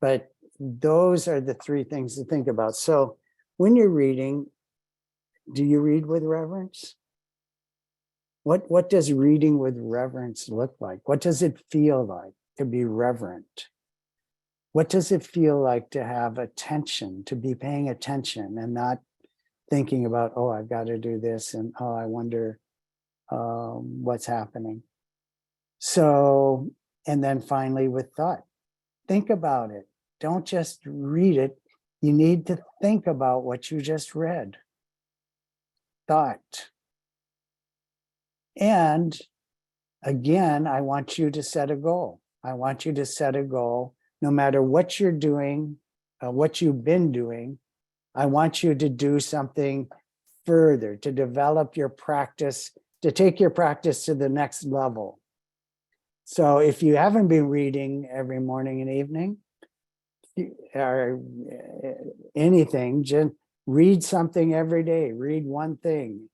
But those are the 3 things to think about. So when you're reading, do you read with reverence? What does reading with reverence look like? What does it feel like to be reverent? What does it feel like to have attention, to be paying attention and not thinking about, oh, I've got to do this, and oh, I wonder what's happening. So, and then finally with thought, think about it. Don't just read it. You need to think about what you just read. Thought. And again, I want you to set a goal. I want you to set a goal, no matter what you're doing, what you've been doing. I want you to do something further, to develop your practice, to take your practice to the next level. So if you haven't been reading every morning and evening, or anything, just read something every day. Read one thing.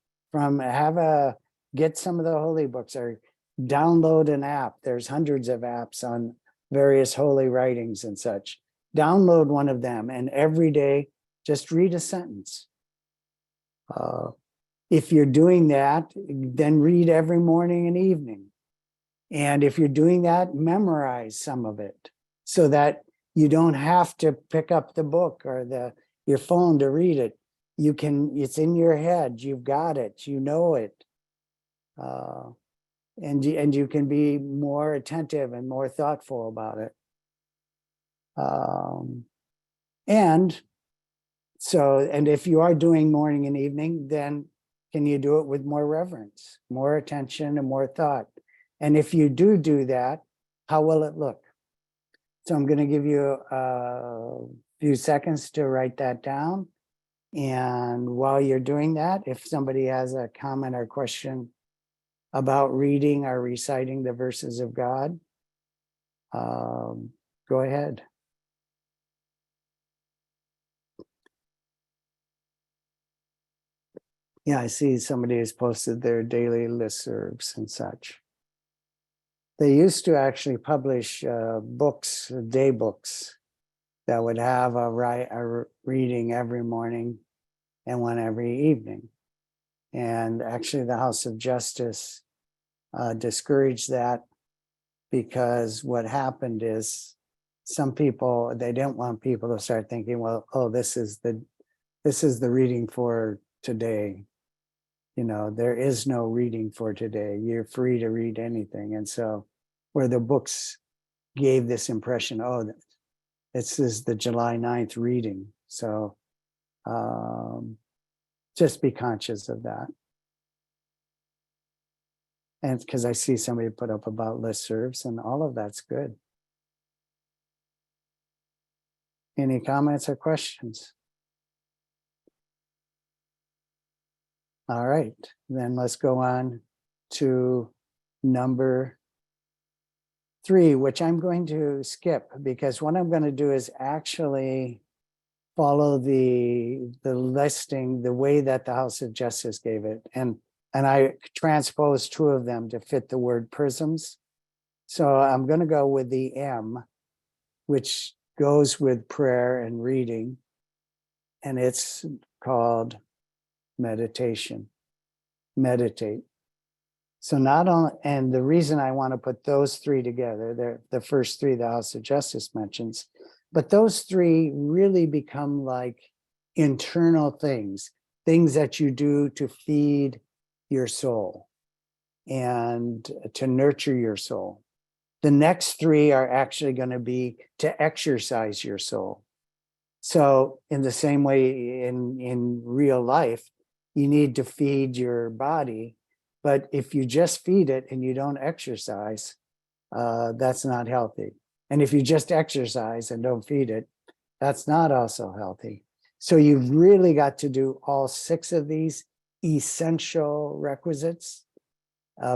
Get some of the holy books, or download an app. There's hundreds of apps on various holy writings and such. Download one of them, and every day just read a sentence. If you're doing that, then read every morning and evening. And if you're doing that, memorize some of it so that you don't have to pick up the book or your phone to read it. You can, it's in your head, you've got it, you know it. And you can be more attentive and more thoughtful about it. And if you are doing morning and evening, then can you do it with more reverence, more attention, and more thought? And if you do that, how will it look? So I'm going to give you a few seconds to write that down. And while you're doing that, if somebody has a comment or question about reading or reciting the verses of God, go ahead. Yeah, I see somebody has posted their daily listservs and such. They used to actually publish books, day books, that would have a reading every morning and one every evening. And actually the House of Justice discouraged that, because what happened is some people, they didn't want people to start thinking, well, oh, this is the reading for today. You know, there is no reading for today. You're free to read anything. And so where the books gave this impression, oh, this is the July 9th reading. So just be conscious of that. And because I see somebody put up about listservs, and all of that's good. Any comments or questions? All right, then let's go on to number 3, which I'm going to skip, because what I'm going to do is actually follow the listing, the way that the House of Justice gave it. And I transposed 2 of them to fit the word prisms. So I'm going to go with the M, which goes with prayer and reading. And it's called meditation. Meditate. So not only, and the reason I want to put those 3 together, they're the first 3 the House of Justice mentions, but those 3 really become like internal things that you do to feed your soul and to nurture your soul. The next 3 are actually going to be to exercise your soul. So in the same way in real life, you need to feed your body. But if you just feed it and you don't exercise, that's not healthy. And if you just exercise and don't feed it, that's not also healthy. So you've really got to do all 6 of these essential requisites,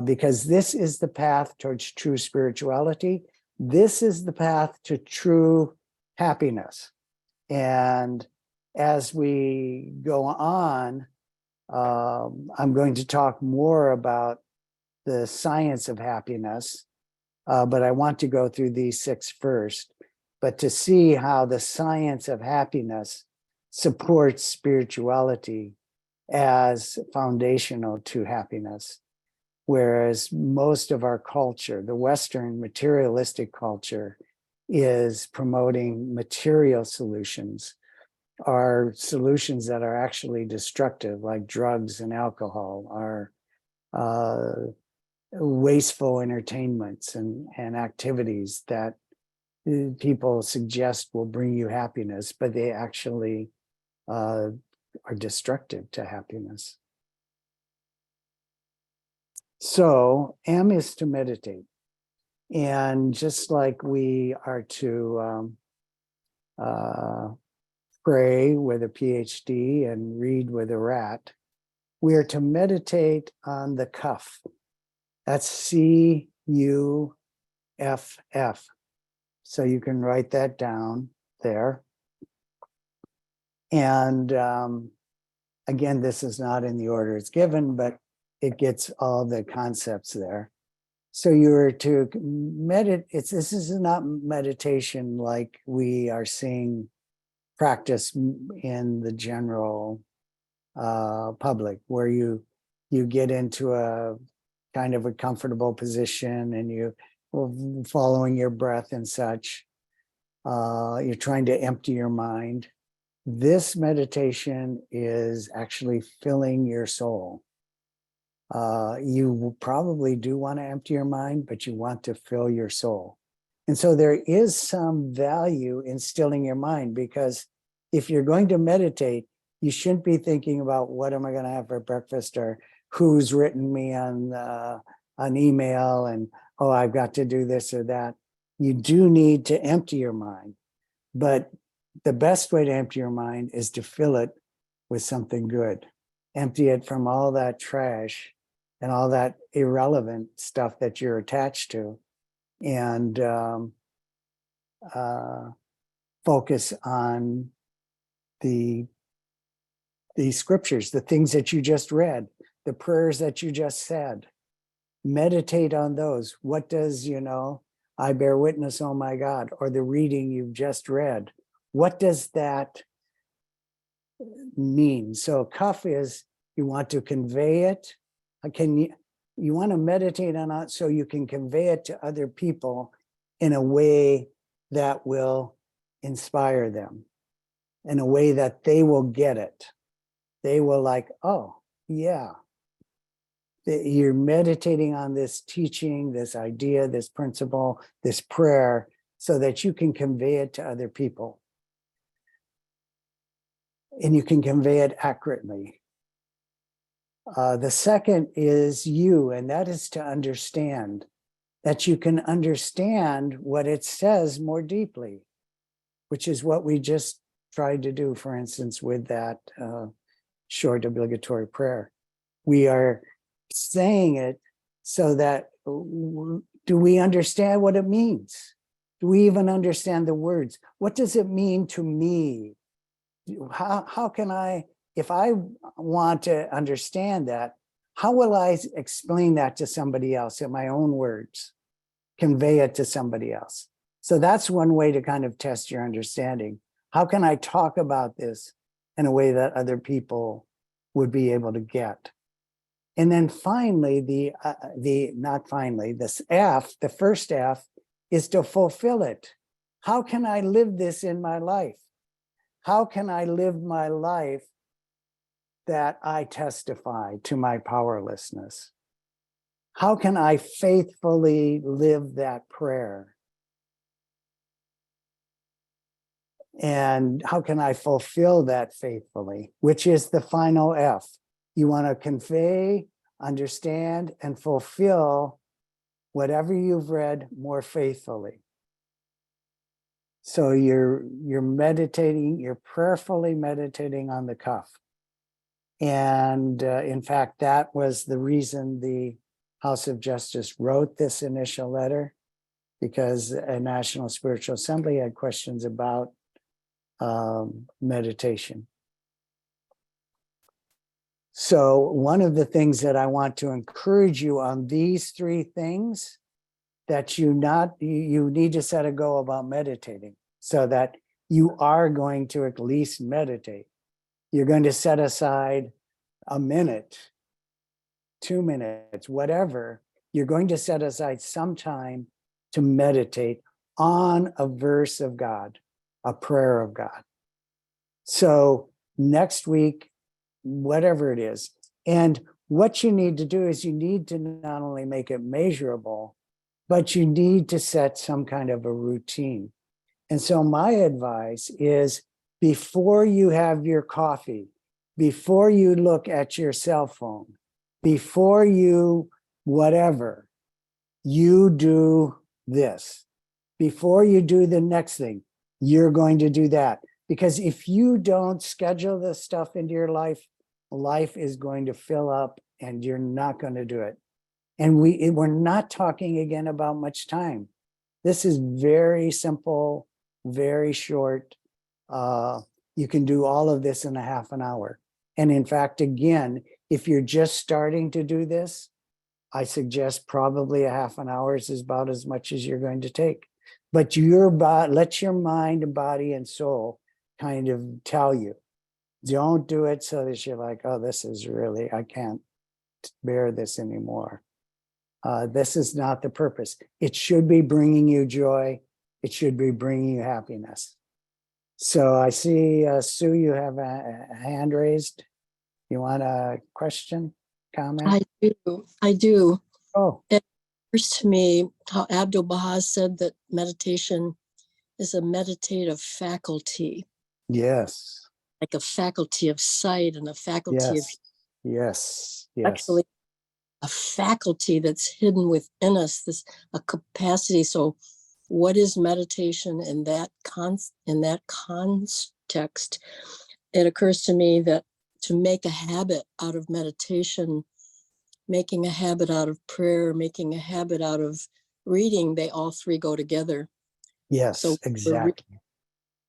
because this is the path towards true spirituality. This is the path to true happiness. And as we go on, I'm going to talk more about the science of happiness, but I want to go through these 6 first, but to see how the science of happiness supports spirituality as foundational to happiness. Whereas most of our culture, the Western materialistic culture, is promoting material solutions, are solutions that are actually destructive, like drugs and alcohol, are wasteful entertainments and activities that people suggest will bring you happiness, but they actually are destructive to happiness. So M is to meditate. And just like we are to pray with a PhD and read with a rat, we are to meditate on the cuff. That's CUFF. So you can write that down there. And again, this is not in the order it's given, but it gets all the concepts there. So you're to meditate. This is not meditation like we are seeing practice in the general public, where you get into a kind of a comfortable position and you following your breath and such. You're trying to empty your mind. This meditation is actually filling your soul. You probably do want to empty your mind, but you want to fill your soul. And so there is some value in stilling your mind, because if you're going to meditate, you shouldn't be thinking about what am I going to have for breakfast, or who's written me on an email, and oh, I've got to do this or that. You do need to empty your mind, but the best way to empty your mind is to fill it with something good. Empty it from all that trash and all that irrelevant stuff that you're attached to, and focus on the scriptures, the things that you just read, the prayers that you just said. Meditate on those. What does, I bear witness, oh my God, or the reading you've just read, what does that mean? So kaf is, you want to convey it. You want to meditate on it so you can convey it to other people in a way that will inspire them, in a way that they will get it. They will like, oh, yeah. You're meditating on this teaching, this idea, this principle, this prayer, so that you can convey it to other people. And you can convey it accurately. The second is you, and that is to understand, that you can understand what it says more deeply, which is what we just tried to do, for instance, with that short obligatory prayer. We are saying it so that, do we understand what it means? Do we even understand the words? What does it mean to me? How can I, if I want to understand that, how will I explain that to somebody else in my own words, convey it to somebody else? So that's one way to kind of test your understanding. How can I talk about this in a way that other people would be able to get? And then finally, this F, the first F, is to fulfill it. How can I live this in my life? How can I live my life that I testify to my powerlessness? How can I faithfully live that prayer? And how can I fulfill that faithfully, which is the final F? You want to convey, understand, and fulfill whatever you've read more faithfully. So you're meditating, you're prayerfully meditating on the kaf. And in fact, that was the reason the House of Justice wrote this initial letter, because a National Spiritual Assembly had questions about meditation. So one of the things that I want to encourage you on these three things, that you need to set a goal about meditating, so that you are going to at least meditate. You're going to set aside a minute, 2 minutes, whatever. You're going to set aside some time to meditate on a verse of God, a prayer of God. So next week, whatever it is. And what you need to do is you need to not only make it measurable, but you need to set some kind of a routine. And so my advice is, before you have your coffee, before you look at your cell phone, before you whatever, you do this. Before you do the next thing, you're going to do that. Because if you don't schedule this stuff into your life, life is going to fill up and you're not going to do it. And we're not talking again about much time. This is very simple, very short. You can do all of this in a half an hour. And in fact, again, if you're just starting to do this, I suggest probably a half an hour is about as much as you're going to take. But let your mind, body, and soul kind of tell you. Don't do it so that you're like, oh, this is really, I can't bear this anymore. This is not the purpose. It should be bringing you joy. It should be bringing you happiness. So I see, Sue, you have a hand raised. You want a question, comment? I do. Oh, It occurs to me how Abdul Baha said that meditation is a meditative faculty, yes, like a faculty of sight and a faculty of yes, actually a faculty that's hidden within us, this a capacity. So what is meditation in that context? It occurs to me that to make a habit out of meditation, making a habit out of prayer, making a habit out of reading, they all three go together. Yes, So exactly.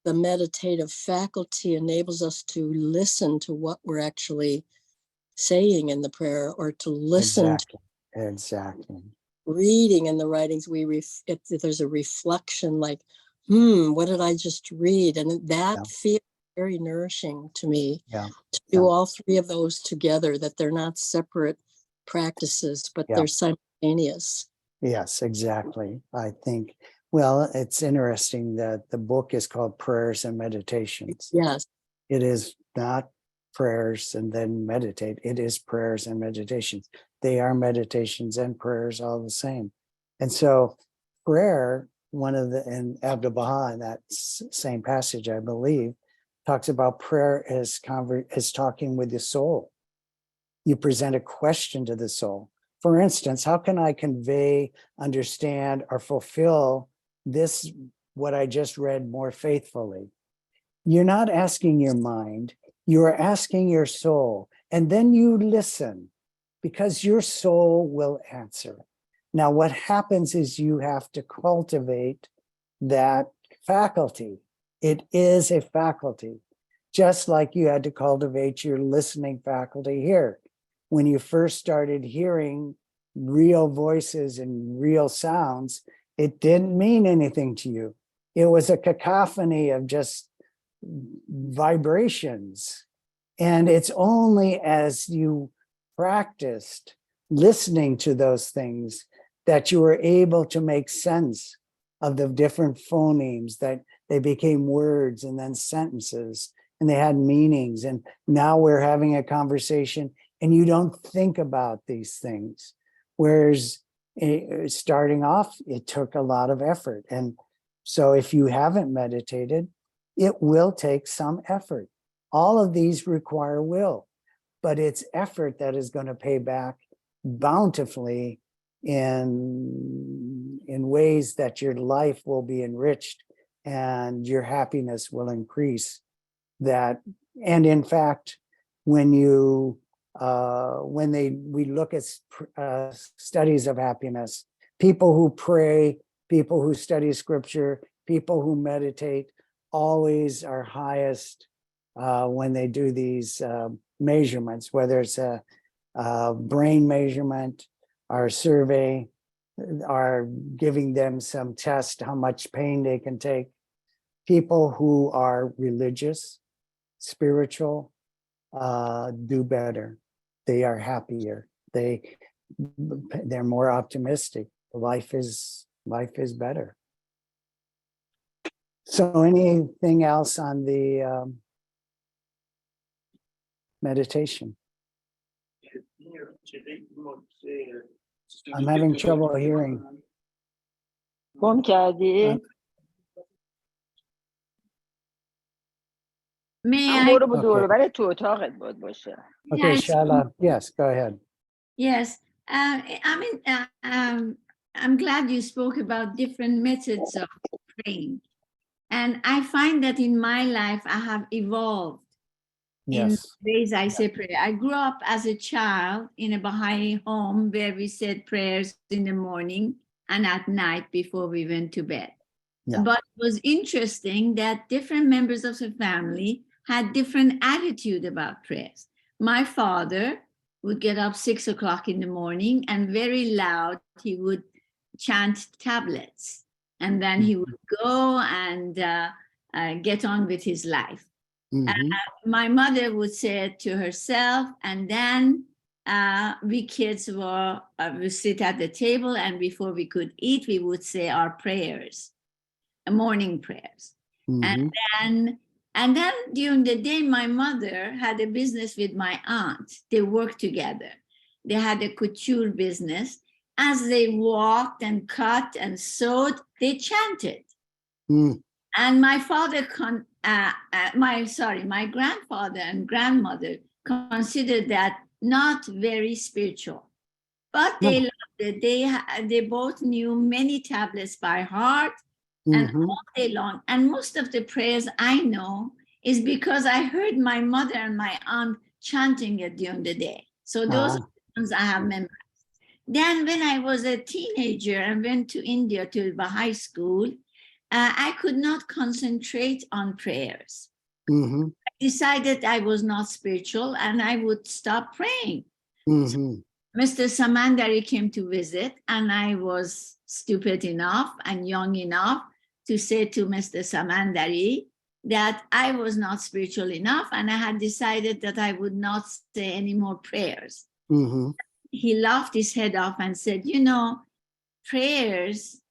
the meditative faculty enables us to listen to what we're actually saying in the prayer, or to listen to Exactly. reading in the writings. There's a reflection like, what did I just read? And that feels very nourishing to me. Yeah. To do all three of those together, that they're not separate practices, but they're simultaneous. Yes, exactly. I think, well, it's interesting that the book is called Prayers and Meditations. Yes. It is not prayers and then meditate. It is prayers and meditations. They are meditations and prayers all the same. And so prayer, and Abdul Baha in that same passage, I believe, talks about prayer as talking with the soul. You present a question to the soul. For instance, how can I convey, understand, or fulfill this, what I just read, more faithfully? You're not asking your mind, you are asking your soul, and then you listen, because your soul will answer. Now, what happens is you have to cultivate that faculty. It is a faculty, just like you had to cultivate your listening faculty here. When you first started hearing real voices and real sounds, it didn't mean anything to you. It was a cacophony of just vibrations. And it's only as you practiced listening to those things that you were able to make sense of the different phonemes, that they became words and then sentences, and they had meanings. And now we're having a conversation and you don't think about these things. Whereas starting off, it took a lot of effort. And so if you haven't meditated, it will take some effort. All of these require will, but it's effort that is going to pay back bountifully in ways that your life will be enriched and your happiness will increase. And in fact, when we look at studies of happiness, people who pray, people who study scripture, people who meditate, always are highest when they do these measurements, whether it's a brain measurement or a survey, or giving them some test how much pain they can take. People who are religious, spiritual, do better. They are happier. They're more optimistic. Life is better. So anything else on the meditation? I'm having trouble hearing. گم کردی؟ May هم I? برو با دور و بر تو اتاقت باشه. Okay, Yes. Shala, yes, go ahead. Yes. I'm glad you spoke about different methods of praying. And I find that in my life, I have evolved in Yes. ways I say prayer. I grew up as a child in a Baha'i home where we said prayers in the morning and at night before we went to bed. Yeah. But it was interesting that different members of the family had different attitude about prayers. My father would get up 6 o'clock in the morning and very loud, he would chant tablets. And then he would go and get on with his life. Mhm. My mother would say it to herself, and then we kids would sit at the table, and before we could eat, we would say our prayers, morning prayers. Mhm. And then during the day, my mother had a business with my aunt. They worked together. They had a couture business. As they walked and cut and sewed, they chanted. Mm. And my my grandfather and grandmother considered that not very spiritual, but they loved it. They both knew many tablets by heart and Mhm. all day long. And most of the prayers I know is because I heard my mother and my aunt chanting it during the day. So those are the ones I have memorized. Then when I was a teenager and went to India to Baha'i school, I could not concentrate on prayers. Mhm. I decided I was not spiritual and I would stop praying. Mhm. Mr. Samandari came to visit, and I was stupid enough and young enough to say to Mr. Samandari that I was not spiritual enough, and I had decided that I would not say any more prayers. Mhm. He laughed his head off and said, prayers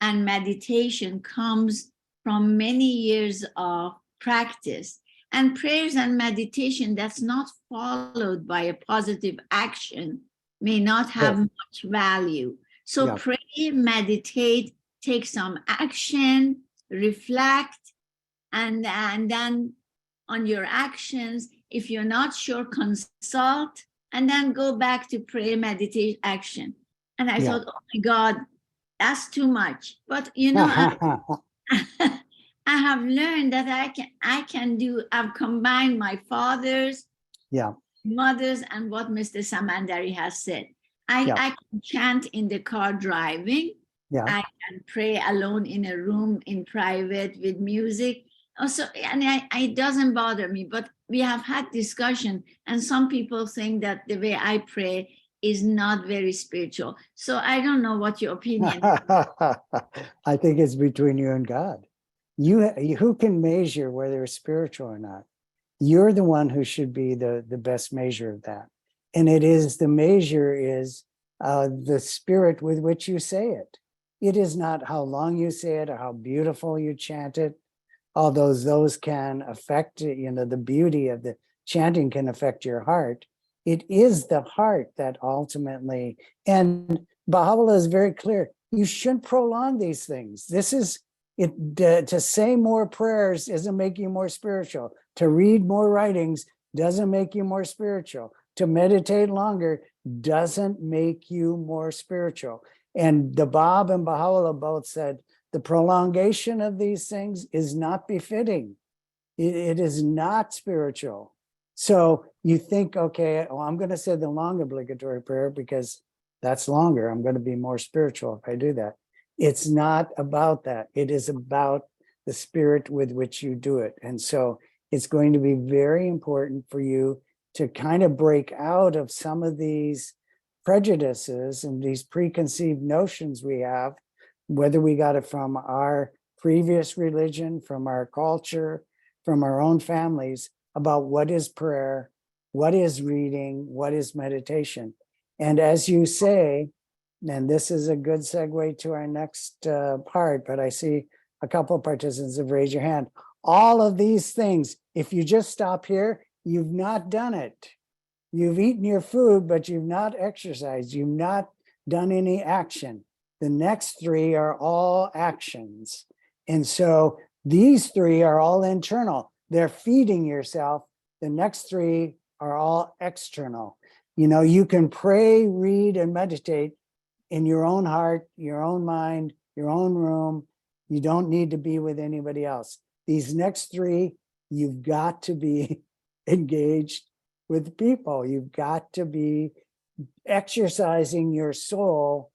and meditation comes from many years of practice. And prayers and meditation that's not followed by a positive action may not have much value. So Yeah. pray, meditate, take some action, reflect, and then on your actions. If you're not sure, consult, and then go back to pray, meditate, action. And I thought, oh my God, that's too much. But I have learned that I've combined my father's, Yeah. mother's, and what Mr. Samandari has said. Yeah. I can chant in the car driving. Yeah. I can pray alone in a room in private with music. Also, and it doesn't bother me, but we have had discussion, and some people think that the way I pray is not very spiritual. So I don't know what your opinion is. I think it's between you and God. Who can measure whether it's spiritual or not? You're the one who should be the best measure of that. And the measure is the spirit with which you say it. It is not how long you say it or how beautiful you chant it, although those can affect, the beauty of the chanting can affect your heart. It is the heart that ultimately, and Baha'u'llah is very clear, you shouldn't prolong these things. This is it. To say more prayers doesn't make you more spiritual. To read more writings doesn't make you more spiritual. To meditate longer doesn't make you more spiritual. And the Bab and Baha'u'llah both said, the prolongation of these things is not befitting. It is not spiritual. So you think, okay, I'm going to say the long obligatory prayer because that's longer. I'm going to be more spiritual if I do that. It's not about that. It is about the spirit with which you do it. And so it's going to be very important for you to kind of break out of some of these prejudices and these preconceived notions we have, whether we got it from our previous religion, from our culture, from our own families, about what is prayer, what is reading, what is meditation. And as you say, and this is a good segue to our next part, but I see a couple of participants have raised your hand. All of these things, if you just stop here, you've not done it. You've eaten your food, but you've not exercised. You've not done any action. The next three are all actions. And so these three are all internal. They're feeding yourself. The next three are all external. You can pray, read, and meditate in your own heart, your own mind, your own room. You don't need to be with anybody else. These next three, you've got to be engaged with people. You've got to be exercising your soul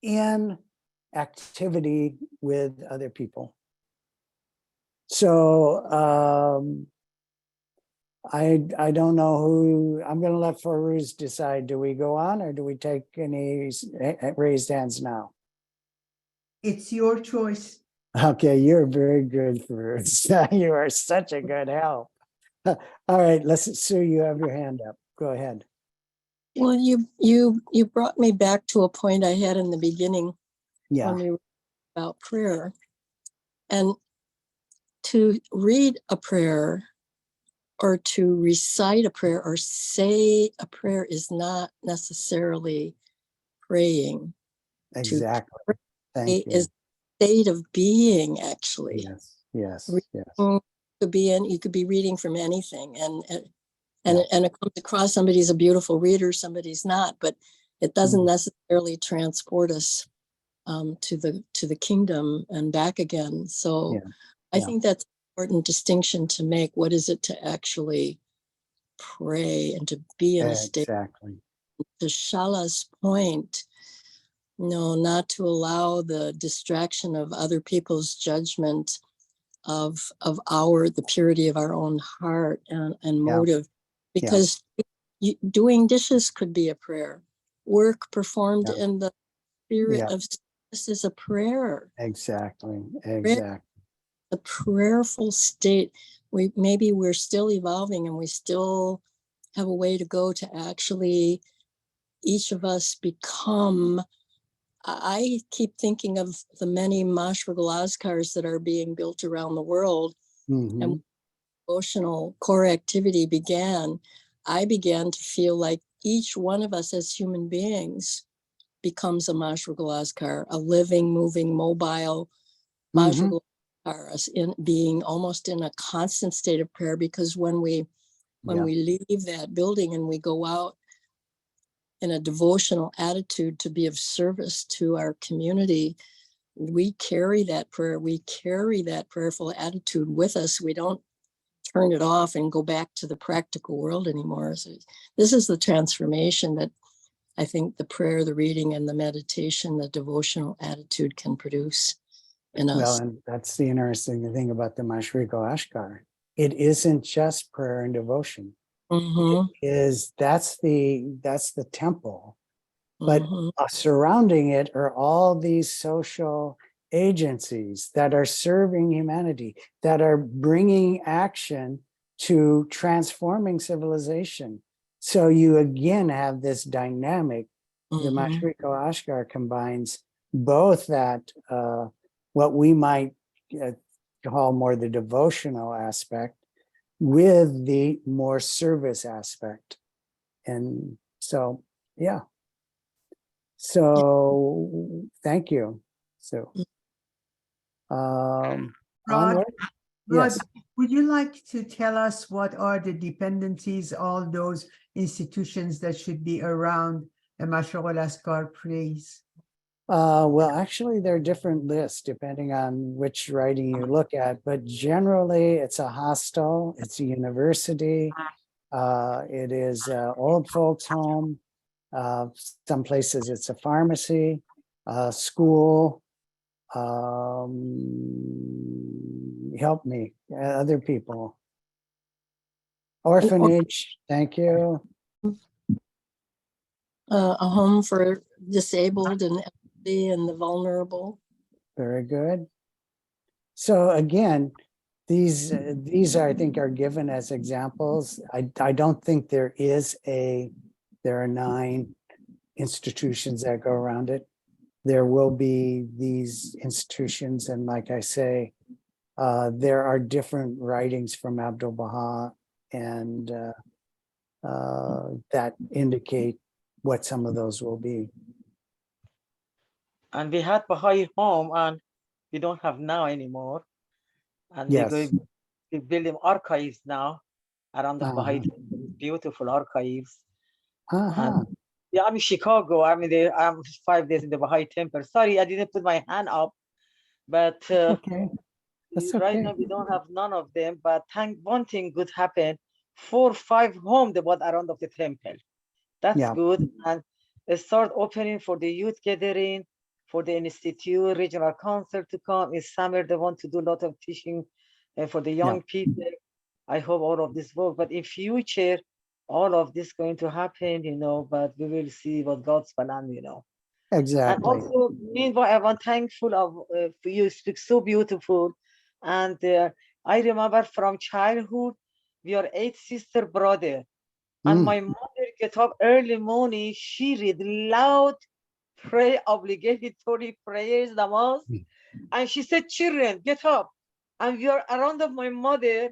in activity with other people. So I don't know who. I'm going to let Farouz decide. Do we go on or do we take any raised hands now? It's your choice. Okay, you're very good, Farouz. You are such a good help. All right, Sue, you have your hand up. Go ahead. Well, you brought me back to a point I had in the beginning Yeah, when we were about prayer. And to read a prayer or to recite a prayer or say a prayer is not necessarily praying. exactly. To pray Thank you. is a state of being, actually. Yes, yes, yes. Reading could be you could be reading from anything, and Yeah. it comes across somebody's a beautiful reader, somebody's not, but it doesn't Mm. necessarily transport us to the kingdom and back again. So Yeah, I yeah. think that's an important distinction to make. What is it to actually pray and to be in a state? Exactly. To Shala's point, no, not to allow the distraction of other people's judgment of the purity of our own heart and motive, because doing dishes could be a prayer. Work performed Yeah. in the spirit Yeah. of service is a prayer. Exactly. Prayer, Exactly. a prayerful state. Maybe we're still evolving and we still have a way to go to actually each of us become. I keep thinking of the many mashra-galazkars that are being built around the world. Mhm. And emotional core activity began, I began to feel like each one of us as human beings becomes a mashra-galazkar, a living, moving, mobile Mhm. mashra-galazkar, us in being almost in a constant state of prayer, because when we Yeah. leave that building and we go out in a devotional attitude to be of service to our community, we carry that prayer, we carry that prayerful attitude with us. We don't turn it off and go back to the practical world anymore. So this is the transformation that I think the prayer, the reading, and the meditation, the devotional attitude can produce in Well, us. and that's the interesting thing about the Mashriko Ashkar. It isn't just prayer and devotion. Mm-hmm, That's the temple, but mm-hmm, surrounding it are all these social agencies that are serving humanity, that are bringing action to transforming civilization. So you again have this dynamic. The mm-hmm. Mashriko Ashkar combines both that what we might call more the devotional aspect with the more service aspect. And so, yeah. So thank you. So Rod, onward. Rod, Yes. would you like to tell us what are the dependencies, all those institutions that should be around a Mashra al-Askar, please? Well, actually, there are different lists depending on which writing you look at, but generally it's a hostel, it's a university, it is an old folks home, some places it's a pharmacy, a school, help me, other people. Orphanage, thank you. A home for disabled and elderly and the vulnerable. Very good. So again, these are, I think, are given as examples. I don't think there are 9 institutions that go around it. There will be these institutions, and like I say, there are different writings from Abdul Baha and that indicate what some of those will be. And we had Baha'i home, and we don't have now anymore. And Yes. we're going to build them archives now around the Baha'i Uh-huh. temple, beautiful archives. Uh-huh. And yeah, I'm in Chicago. I'm 5 days in the Baha'i temple. Sorry, I didn't put my hand up, but Okay. That's right okay. now we don't have none of them. But one thing good happened. 4 or 5 homes they bought around of the temple. That's Yeah. good. And they start opening for the youth gathering, for the institute, regional council to come. In summer, they want to do a lot of teaching for the young people. I hope all of this work. But in future, all of this going to happen, but we will see what God's plan, And Exactly. also, meanwhile, I'm thankful for you speak so beautiful. And I remember from childhood, We are 8 sister brother. And my mother get up early morning, she read loud, pray obligatory prayers, namaz. And she said, children, get up. And we are around of my mother.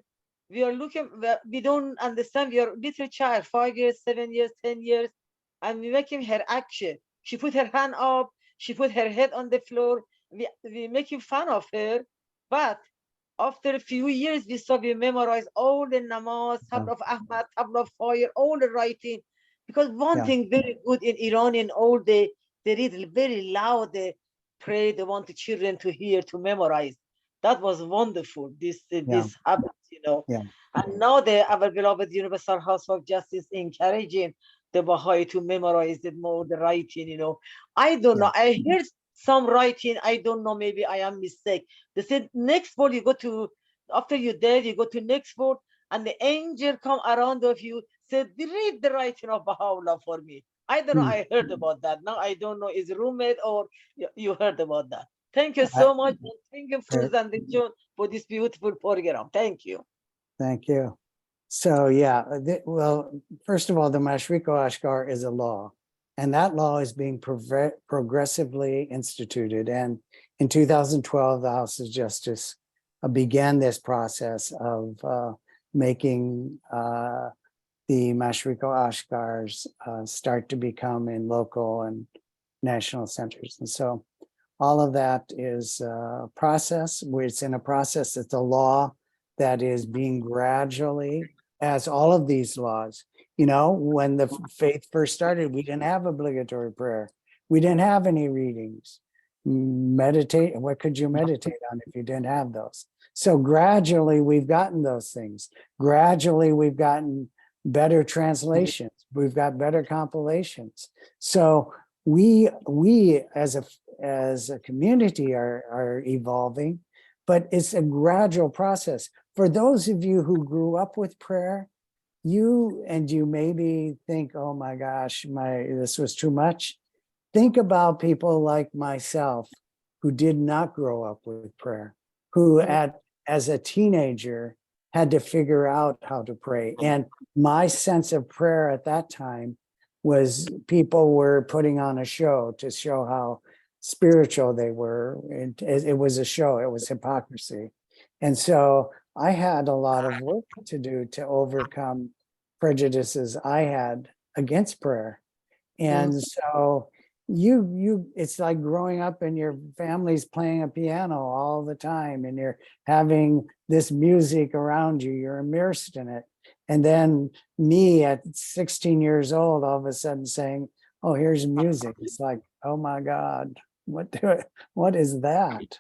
We are looking, we don't understand. We are little child, 5 years, 7 years, 10 years. And we making her action. She put her hand up. She put her head on the floor. We making fun of her. But after a few years, we memorize all the namaz, tabla of Ahmad, tabla of fire, all the writing. Because one thing very good in Iranian, all they read very loud, they pray, they want the children to hear, to memorize. That was wonderful, this habit, you know. And now our beloved Universal House of Justice encouraging the Baha'i to memorize it more, the writing, you know. I don't know, I heard some writing, I don't know, maybe I am mistake. They said next board you go to, after you're dead, you go to next board and the angel come around of you, said, read the writing of Baha'u'llah for me. I don't know, I heard about that. Now I don't know, is roommate or you heard about that. Thank you so much. And thank you, Fuz and John, for this beautiful program. Thank you. Thank you. So well, first of all, the Mashriq Ashkar is a law, and that law is being progressively instituted. And in 2012, the House of Justice began this process of making the Mashriq Ashkars start to become in local and national centers. And so all of that is a process. It's in a process. It's a law that is being gradually, as all of these laws, you know, when the faith first started, we didn't have obligatory prayer. We didn't have any readings. Meditate, what could you meditate on if you didn't have those? So gradually we've gotten those things. Gradually we've gotten better translations. We've got better compilations. So we as a community are evolving, but it's a gradual process. For those of you who grew up with prayer, you maybe think, oh my gosh, this was too much. Think about people like myself who did not grow up with prayer, who as a teenager had to figure out how to pray. And my sense of prayer at that time was people were putting on a show to show how spiritual they were. It was a show, it was hypocrisy. And so I had a lot of work to do to overcome prejudices I had against prayer. And so it's like growing up and your family's playing a piano all the time and you're having this music around you, you're immersed in it. And then me at 16 years old, all of a sudden saying, oh, here's music. It's like, oh my God, what is that?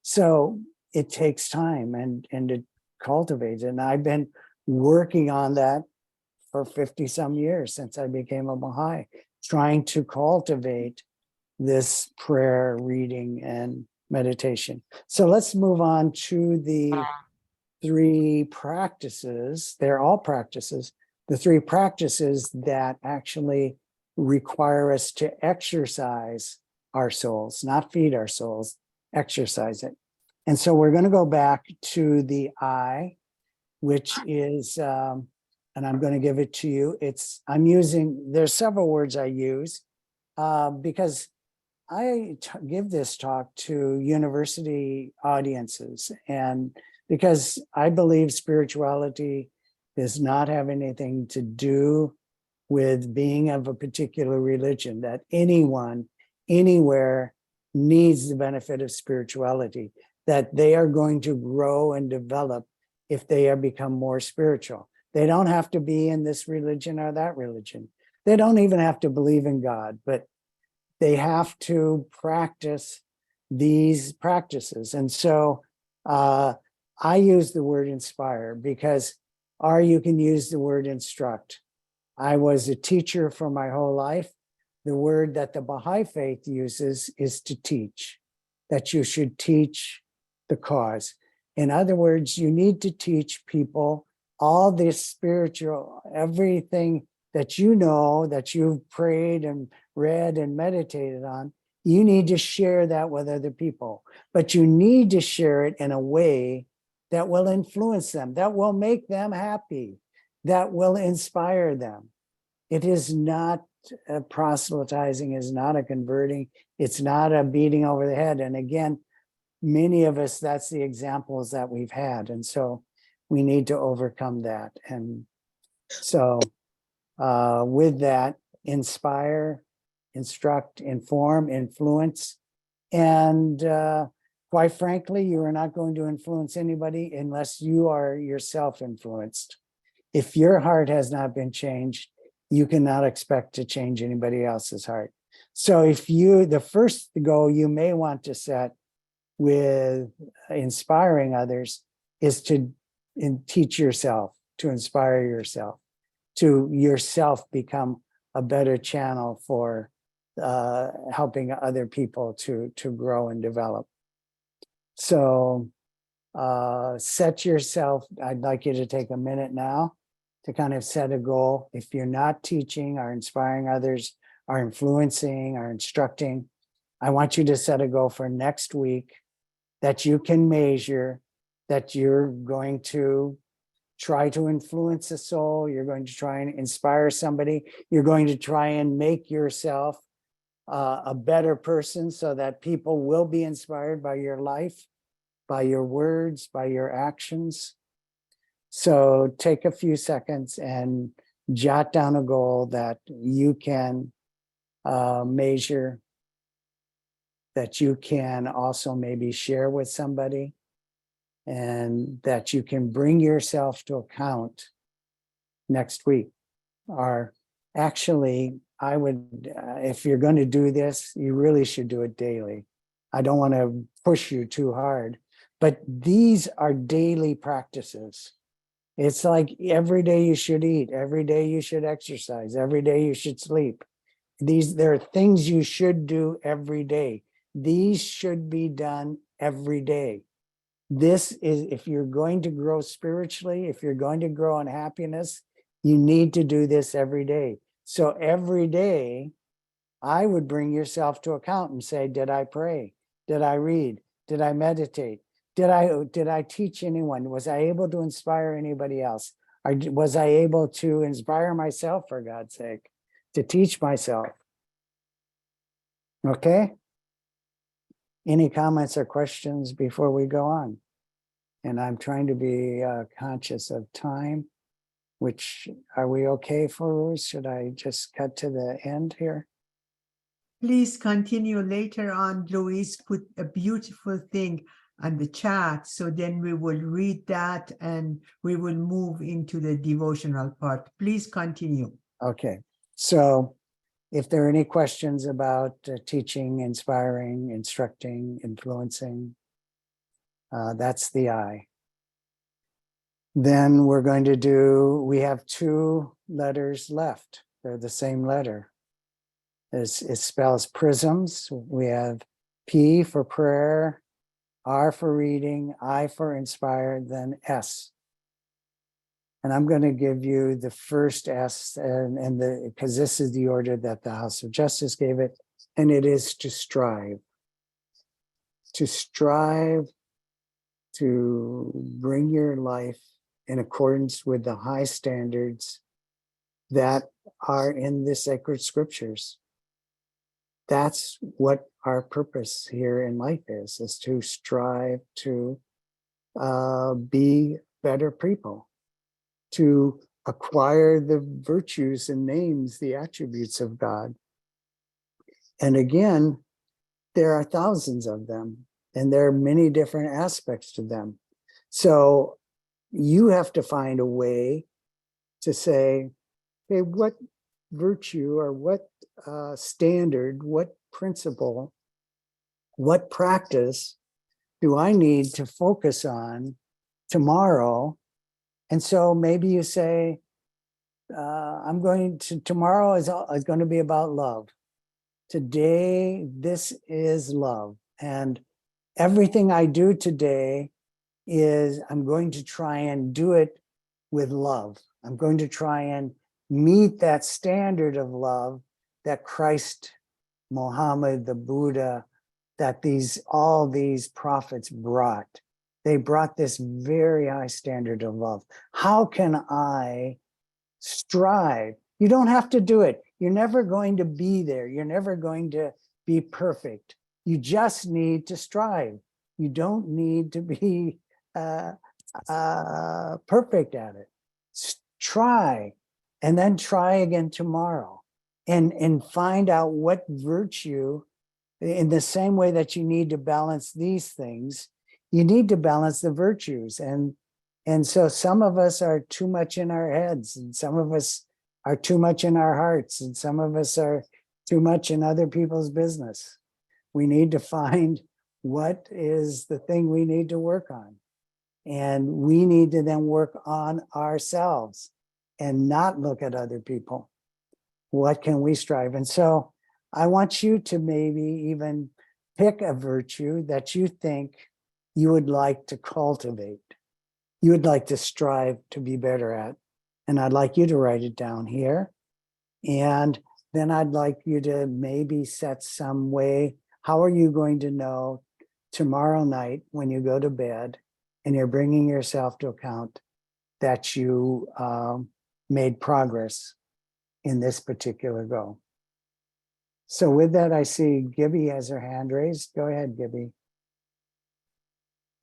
So it takes time and to cultivate it. And I've been working on that for 50 some years since I became a Baha'i, trying to cultivate this prayer, reading, and meditation. So let's move on to the 3 practices. They're all practices. The 3 practices that actually require us to exercise our souls, not feed our souls, exercise it. And so we're going to go back to the I, which is, and I'm going to give it to you. There's several words I use because I give this talk to university audiences, and because I believe spirituality does not have anything to do with being of a particular religion, that anyone, anywhere needs the benefit of spirituality, that they are going to grow and develop if they become more spiritual. They don't have to be in this religion or that religion. They don't even have to believe in God, but they have to practice these practices. And so I use the word inspire because, or you can use the word instruct. I was a teacher for my whole life. The word that the Baha'i faith uses is to teach, that you should teach the cause. In other words, you need to teach people all this spiritual, everything that you know, that you've prayed and read and meditated on. You need to share that with other people, but you need to share it in a way that will influence them, that will make them happy, that will inspire them. It is not a proselytizing, is not a converting, it's not a beating over the head. And again, many of us, that's the examples that we've had. And so we need to overcome that. And so with that, inspire, instruct, inform, influence. And quite frankly, you are not going to influence anybody unless you are yourself influenced. If your heart has not been changed, you cannot expect to change anybody else's heart. So if you, the first goal you may want to set with inspiring others is to teach yourself, to inspire yourself, to yourself become a better channel for helping other people to grow and develop. So set yourself, I'd like you to take a minute now to kind of set a goal. If you're not teaching or inspiring others, or influencing or instructing, I want you to set a goal for next week that you can measure, that you're going to try to influence a soul, you're going to try and inspire somebody, you're going to try and make yourself a better person so that people will be inspired by your life, by your words, by your actions. So take a few seconds and jot down a goal that you can measure, that you can also maybe share with somebody, and that you can bring yourself to account next week. Or actually, I would, if you're going to do this, you really should do it daily. I don't want to push you too hard, but these are daily practices. It's like every day you should eat, every day you should exercise, every day you should sleep. There are things you should do every day. These should be done every day. This is, if you're going to grow spiritually, if you're going to grow in happiness, you need to do this every day. So every day, I would bring yourself to account and say, did I pray? Did I read? Did I meditate? Did I teach anyone? Was I able to inspire anybody else? Or was I able to inspire myself, for God's sake, to teach myself? Okay? Any comments or questions before we go on? And I'm trying to be conscious of time, which, are we okay for? Should I just cut to the end here? Please continue later on. Louise put a beautiful thing on the chat. So then we will read that and we will move into the devotional part. Please continue. Okay. So if there are any questions about teaching, inspiring, instructing, influencing, that's the I. Then we're going to do, we have two letters left. They're the same letter. It spells prisms. We have P for prayer, R for reading, I for inspired, then S. And I'm going to give you the first S, because this is the order that the House of Justice gave it, and it is to strive. To strive to bring your life in accordance with the high standards that are in the sacred scriptures. That's what our purpose here in life is to strive to be better people, to acquire the virtues and names, the attributes of God. And again, there are thousands of them, and there are many different aspects to them. So you have to find a way to say, hey, what virtue or what standard, what principle, what practice do I need to focus on tomorrow? And so maybe you say, tomorrow is going to be about love. Today, this is love. And everything I do today is I'm going to try and do it with love. I'm going to try and meet that standard of love that Christ, Muhammad, the Buddha, that all these prophets brought. they brought this very high standard of love. How can I strive? You don't have to do it. You're never going to be there. You're never going to be perfect. You just need to strive. You don't need to be perfect at it. Try, and then try again tomorrow, and find out what virtue, in the same way that you need to balance these things, you need to balance the virtues. And so some of us are too much in our heads, and some of us are too much in our hearts, and some of us are too much in other people's business. We need to find what is the thing we need to work on. And we need to then work on ourselves and not look at other people. What can we strive? And so I want you to maybe even pick a virtue that you think you would like to cultivate, you would like to strive to be better at. And I'd like you to write it down here. And then I'd like you to maybe set some way. How are you going to know tomorrow night when you go to bed and you're bringing yourself to account that you made progress in this particular goal? So with that, I see Gibby has her hand raised. Go ahead, Gibby.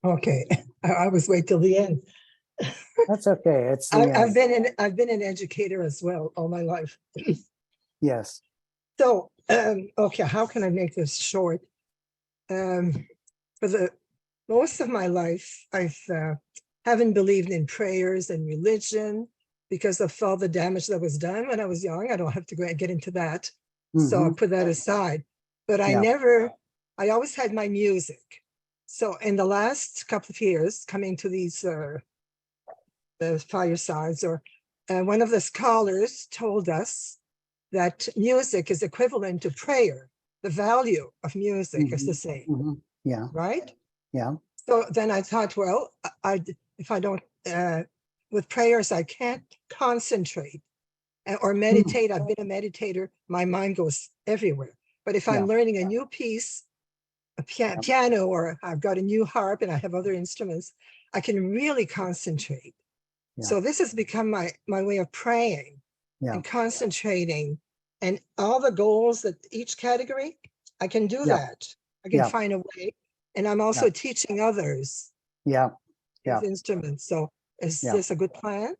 Okay, I always wait till the end. That's okay. It's the I've end. been an educator as well all my life. Yes. So, okay, how can I make this short? For the most of my life, I've haven't believed in prayers and religion because of all the damage that was done when I was young. I don't have to get into that. So I put that aside. But I always had my music. So in the last couple of years, coming to these the firesides, or one of the scholars told us that music is equivalent to prayer. The value of music is the same. Yeah. Right? Yeah. So then I thought, well, if I don't, with prayers, I can't concentrate or meditate. I've been a meditator. My mind goes everywhere. But if I'm learning a new piece, a piano, or I've got a new harp and I have other instruments, I can really concentrate. So this has become my way of praying and concentrating, and all the goals that each category, I can do that. I can find a way. And I'm also teaching others these instruments. So is this a good plan?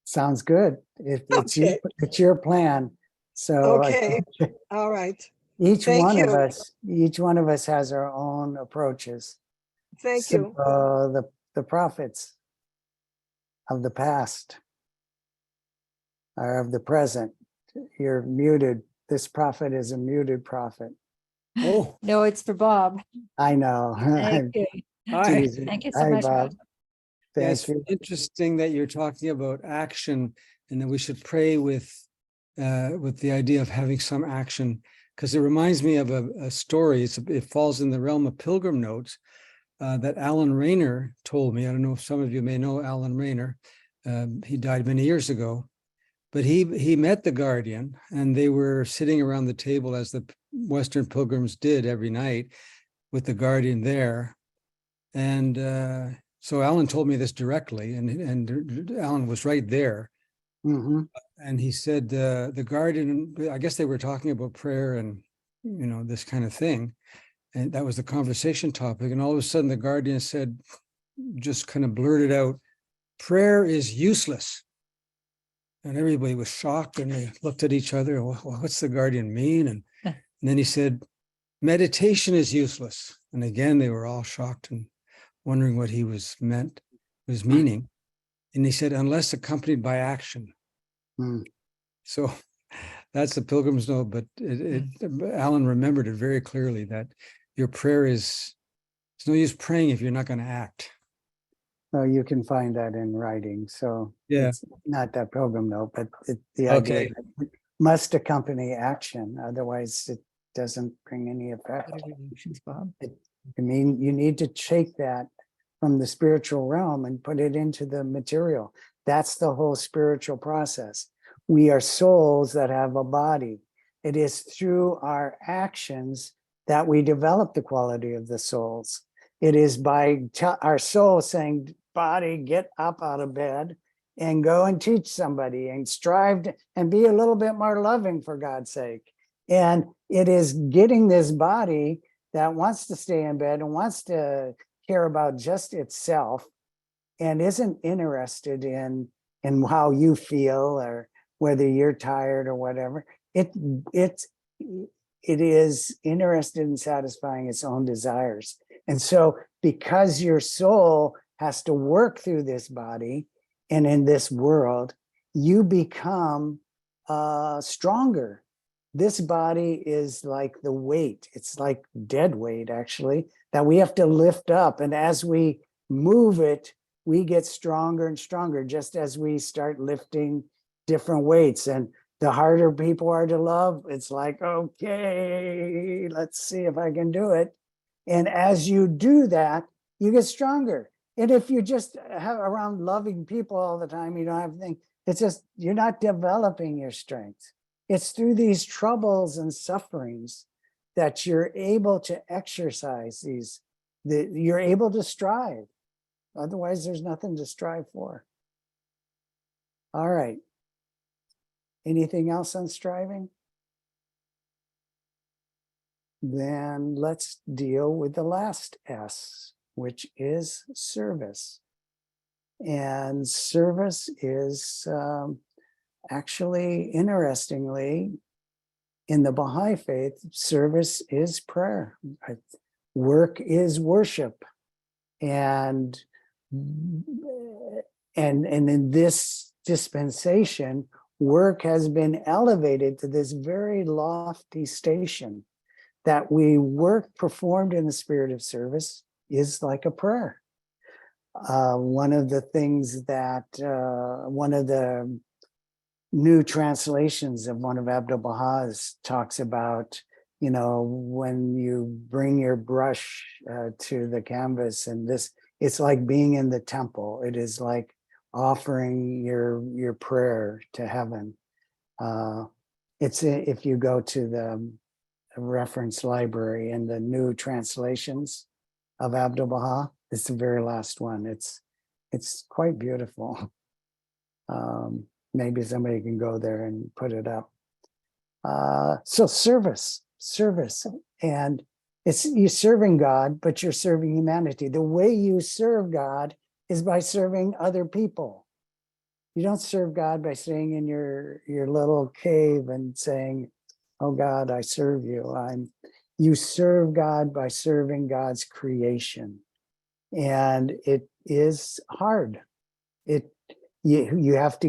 Sounds good. It's your plan. So okay. All right. Each one of us has our own approaches. Thank you. The prophets of the past are of the present. You're muted. This prophet is a muted prophet. Oh no, it's for Bob. I know. Thank you. Thank you so much, Bob. It's interesting that you're talking about action, and that we should pray with the idea of having some action, because it reminds me of a story. It falls in the realm of Pilgrim Notes that Alan Rayner told me. I don't know if some of you may know Alan Rayner. He died many years ago, but he met the Guardian, and they were sitting around the table as the Western pilgrims did every night, with the Guardian there. And so Alan told me this directly, and Alan was right there. And he said, the Guardian, I guess they were talking about prayer and, this kind of thing. And that was the conversation topic. And all of a sudden the Guardian said, just kind of blurted out, prayer is useless. And everybody was shocked, and they looked at each other. Well, what's the Guardian mean? And then he said, meditation is useless. And again, they were all shocked and wondering what he was meaning. And he said, unless accompanied by action. So that's the Pilgrim's Note, but Alan remembered it very clearly, that your prayer it's no use praying if you're not going to act. So you can find that in writing. So it's not that Pilgrim Note, but the idea that it must accompany action. Otherwise, it doesn't bring any effect. I mean, you need to take that from the spiritual realm and put it into the material. That's the whole spiritual process. We are souls that have a body. It is through our actions that we develop the quality of the souls. It is by our soul saying, body, get up out of bed and go and teach somebody and strive and be a little bit more loving, for God's sake. And it is getting this body that wants to stay in bed and wants to care about just itself and isn't interested in how you feel or whether you're tired or whatever. It is interested in satisfying its own desires. And so because your soul has to work through this body and in this world, you become stronger. This body is like the weight. It's like dead weight, actually, that we have to lift up. And as we move it, we get stronger and stronger, just as we start lifting different weights. And the harder people are to love, it's like, okay, let's see if I can do it. And as you do that, you get stronger. And if you just have around loving people all the time, you don't have anything, it's just, you're not developing your strength. It's through these troubles and sufferings that you're able to exercise you're able to strive. Otherwise, there's nothing to strive for. All right. Anything else on striving? Then let's deal with the last S, which is service. And service is actually, interestingly, in the Baha'i faith, service is prayer. Work is worship. And in this dispensation, work has been elevated to this very lofty station that work performed in the spirit of service is like a prayer. One of the things that one of the new translations of one of Abdu'l-Baha's talks about, when you bring your brush to the canvas, and it's like being in the temple. It is like offering your prayer to heaven. If you go to the reference library in the new translations of Abdu'l-Baha, it's the very last one. It's quite beautiful. Maybe somebody can go there and put it up. So service, and you're serving God, but you're serving humanity. The way you serve God is by serving other people. You don't serve God by staying in your little cave and saying, "Oh God, I serve you." You serve God by serving God's creation, and it is hard. You have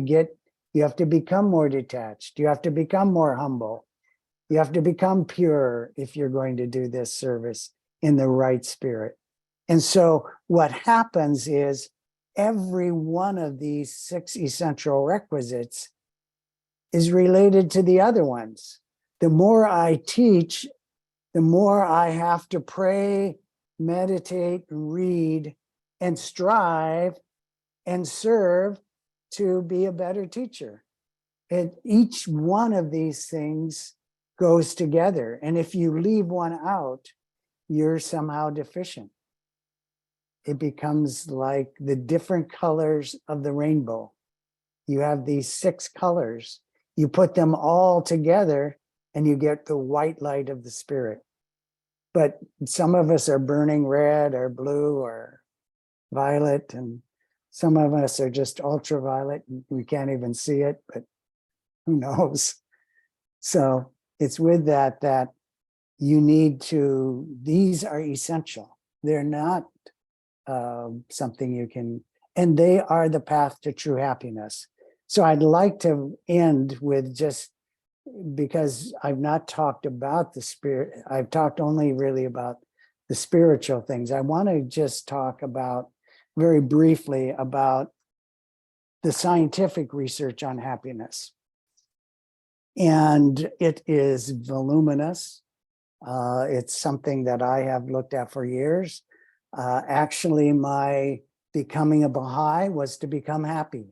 to become more detached. You have to become more humble. You have to become pure if you're going to do this service in the right spirit. And so what happens is every one of these 6 essential requisites is related to the other ones. The more I teach, the more I have to pray, meditate, read, and strive and serve to be a better teacher. And each one of these things goes together. And if you leave one out, you're somehow deficient. It becomes like the different colors of the rainbow. You have these 6 colors. You put them all together and you get the white light of the spirit. But some of us are burning red or blue or violet, and some of us are just ultraviolet. We can't even see it, but who knows? So it's with that you need to, these are essential. They're not something you can, and they are the path to true happiness. So I'd like to end with, just because I've not talked about the spirit, I've talked only really about the spiritual things. I want to just talk about very briefly about the scientific research on happiness. And it is voluminous. It's something that I have looked at for years. Actually, my becoming a Baha'i was to become happy.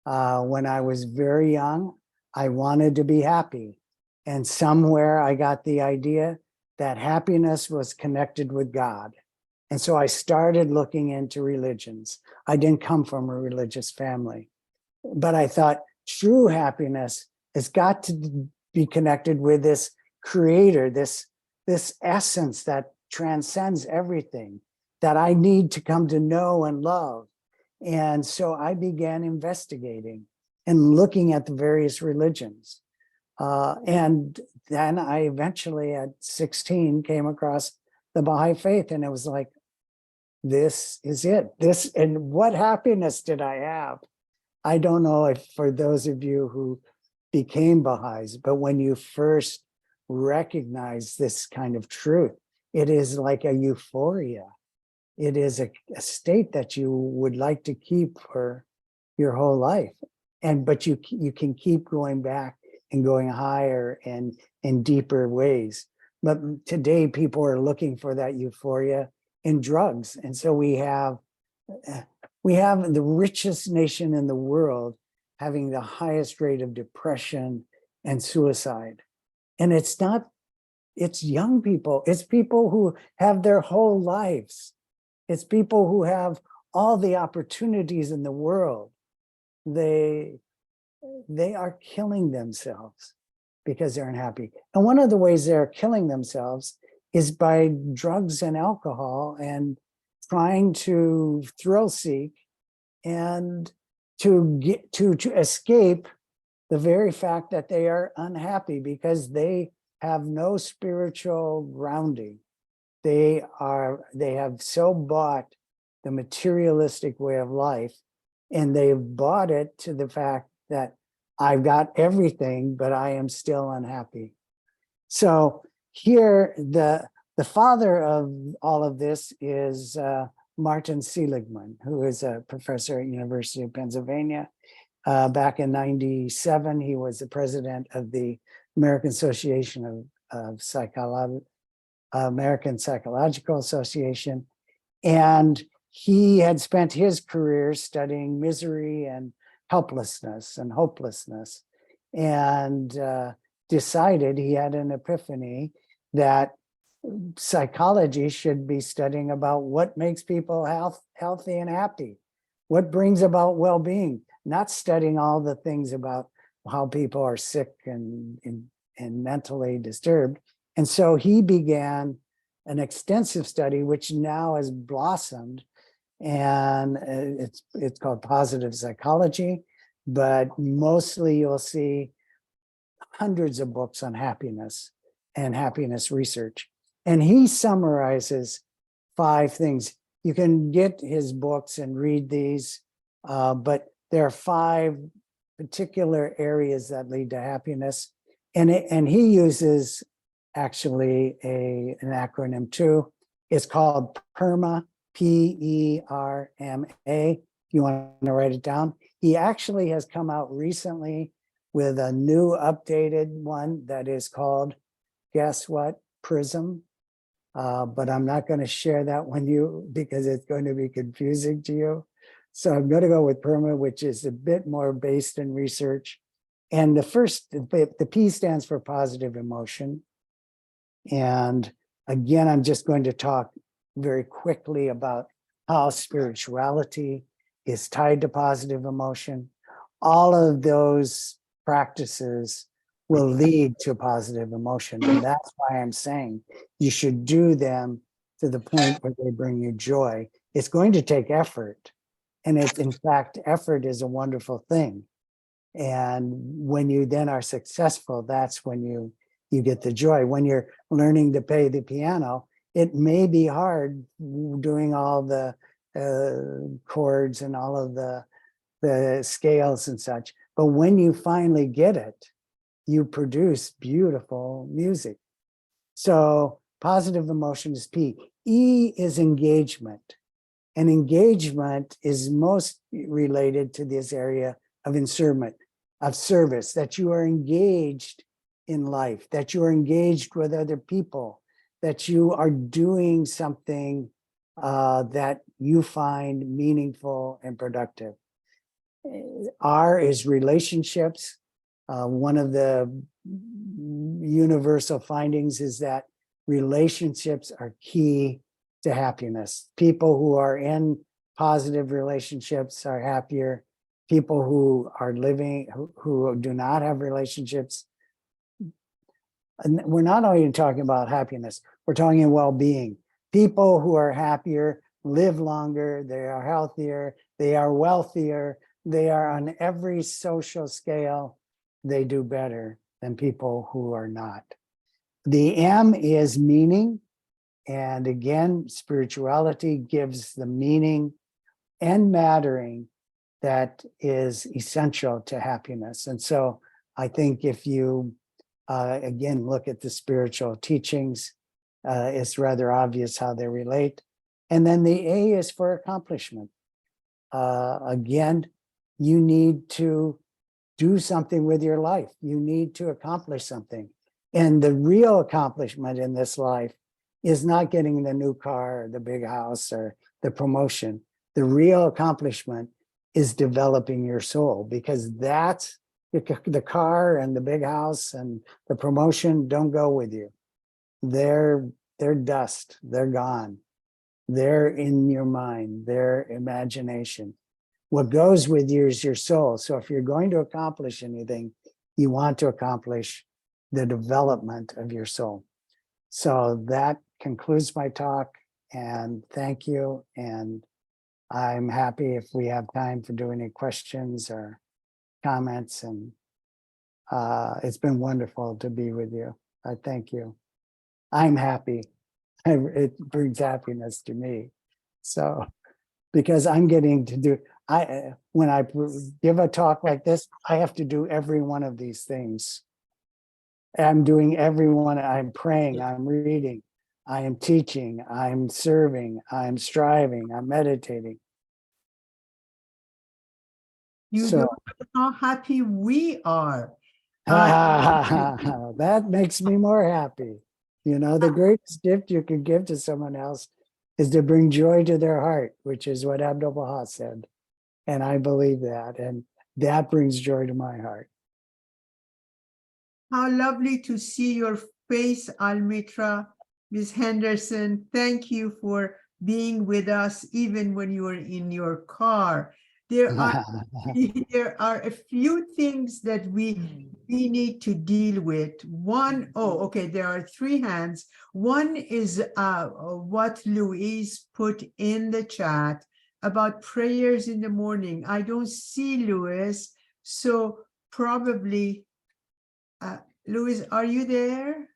When I was very young, I wanted to be happy. And somewhere I got the idea that happiness was connected with God. And so I started looking into religions. I didn't come from a religious family, but I thought true happiness has got to be connected with this creator, this essence that transcends everything that I need to come to know and love. And so I began investigating and looking at the various religions. And then I eventually at 16 came across the Baha'i faith, and it was like, this is it. And what happiness did I have? I don't know if for those of you who became Baha'is, but when you first recognize this kind of truth, it is like a euphoria. It is a state that you would like to keep for your whole life. But you can keep going back and going higher and in deeper ways. But today people are looking for that euphoria in drugs. And so we have the richest nation in the world having the highest rate of depression and suicide. And it's young people, it's people who have their whole lives. It's people who have all the opportunities in the world. They are killing themselves because they're unhappy. And one of the ways they're killing themselves is by drugs and alcohol and trying to thrill seek and to escape the very fact that they are unhappy because they have no spiritual grounding. They have so bought the materialistic way of life, and they've bought it to the fact that I've got everything, but I am still unhappy. So here, the father of all of this is Martin Seligman, who is a professor at University of Pennsylvania. Back in '97, he was the president of the American Association of American Psychological Association. And he had spent his career studying misery and helplessness and hopelessness, and decided, he had an epiphany, that psychology should be studying about what makes people healthy and happy, what brings about well-being, not studying all the things about how people are sick and mentally disturbed. And so he began an extensive study, which now has blossomed, and it's called positive psychology, but mostly you'll see hundreds of books on happiness and happiness research. And he summarizes 5 things. You can get his books and read these, but there are 5 particular areas that lead to happiness. And he uses actually an acronym too. It's called PERMA, PERMA, if you want to write it down. He actually has come out recently with a new updated one that is called, guess what, PRISM. But I'm not going to share that with you because it's going to be confusing to you. So I'm going to go with PERMA, which is a bit more based in research. And the P stands for positive emotion. And again, I'm just going to talk very quickly about how spirituality is tied to positive emotion. All of those practices will lead to positive emotion. And that's why I'm saying you should do them to the point where they bring you joy. It's going to take effort. And in fact, effort is a wonderful thing. And when you then are successful, that's when you get the joy. When you're learning to play the piano, it may be hard doing all the chords and all of the scales and such. But when you finally get it, you produce beautiful music. So positive emotion is P. E is engagement. And engagement is most related to this area of service, that you are engaged in life, that you are engaged with other people, that you are doing something that you find meaningful and productive. R is relationships. One of the universal findings is that relationships are key to happiness. People who are in positive relationships are happier. People who are living, who do not have relationships. And we're not only talking about happiness, we're talking well-being. People who are happier live longer, they are healthier, they are wealthier, they are on every social scale, they do better than people who are not. The M is meaning. And again, spirituality gives the meaning and mattering that is essential to happiness. And so I think if you, again, look at the spiritual teachings, it's rather obvious how they relate. And then the A is for accomplishment. Again, you need to do something with your life. You need to accomplish something. And the real accomplishment in this life is not getting the new car or the big house or the promotion. The real accomplishment is developing your soul, because that's the car and the big house and the promotion don't go with you. They're dust, they're gone. They're in your mind, their imagination. What goes with you is your soul. So if you're going to accomplish anything, you want to accomplish the development of your soul. So that concludes my talk, and thank you. And I'm happy if we have time for doing any questions or comments. And it's been wonderful to be with you. I thank you. I'm happy. It brings happiness to me. So, because I'm getting to do, when I give a talk like this, I have to do every one of these things. I'm doing every one. I'm praying, I'm reading, I am teaching, I'm serving, I'm striving, I'm meditating. You So, don't know how happy we are. that makes me more happy. You know, the greatest gift you can give to someone else is to bring joy to their heart, which is what Abdul Baha said. And I believe that. And that brings joy to my heart. How lovely to see your face, Almitra. Ms. Henderson, thank you for being with us, even when you were in your car. There are a few things that we need to deal with. One, okay, there are three hands. One is what Louise put in the chat about prayers in the morning. I don't see Louis, so probably, Louis, are you there?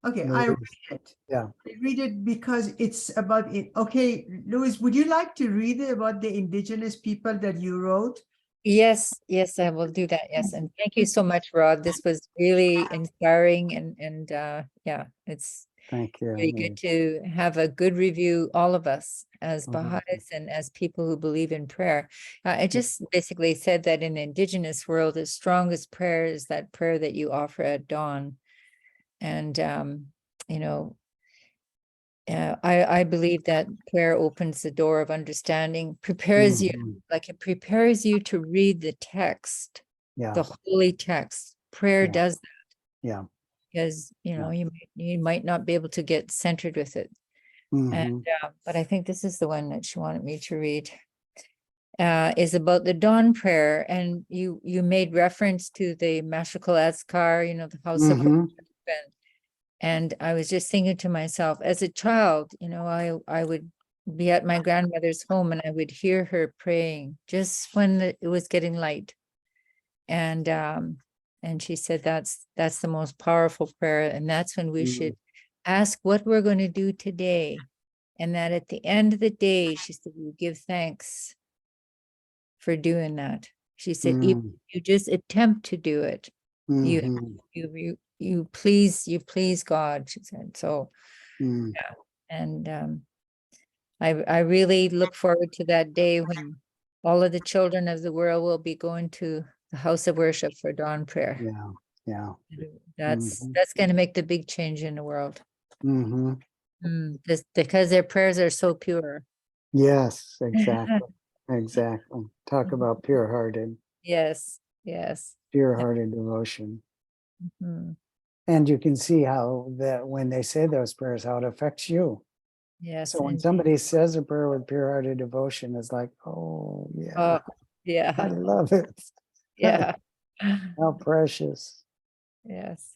Okay, I read it. Yeah. I read it because it's about it. Okay, Louis, would you like to read it about the indigenous people that you wrote? Yes, I will do that. Yes, and thank you so much, Rod. This was really inspiring, and yeah, it's Thank you. really good to have a good review, all of us as Baha'is and as people who believe in prayer. I just basically said that in the indigenous world, the strongest prayer is that prayer that you offer at dawn. And, you know, I believe that prayer opens the door of understanding, prepares you, like it prepares you to read the text, the holy text. Prayer does that. Yeah. Because, you know, you might not be able to get centered with it. And, but I think this is the one that she wanted me to read. Is about the dawn prayer, and you made reference to the Mashukal Azkar, you know, the house of worship. And I was just thinking to myself, as a child, you know, I would be at my grandmother's home and I would hear her praying just when it was getting light. And she said that's the most powerful prayer, and that's when we should ask what we're going to do today, and that at the end of the day, she said, you give thanks for doing that. She said, if you just attempt to do it, you please God, she said. So yeah. And I really look forward to that day when all of the children of the world will be going to the house of worship for dawn prayer. Yeah. That's going to make the big change in the world. Just because their prayers are so pure. Yes, exactly. Exactly. Talk about pure-hearted. Yes. Pure-hearted devotion. And you can see how that when they say those prayers, how it affects you. Yes. So when indeed. somebody says a prayer with pure-hearted devotion, it's like, oh yeah, Oh, I yeah, love it. yeah, How precious. yes.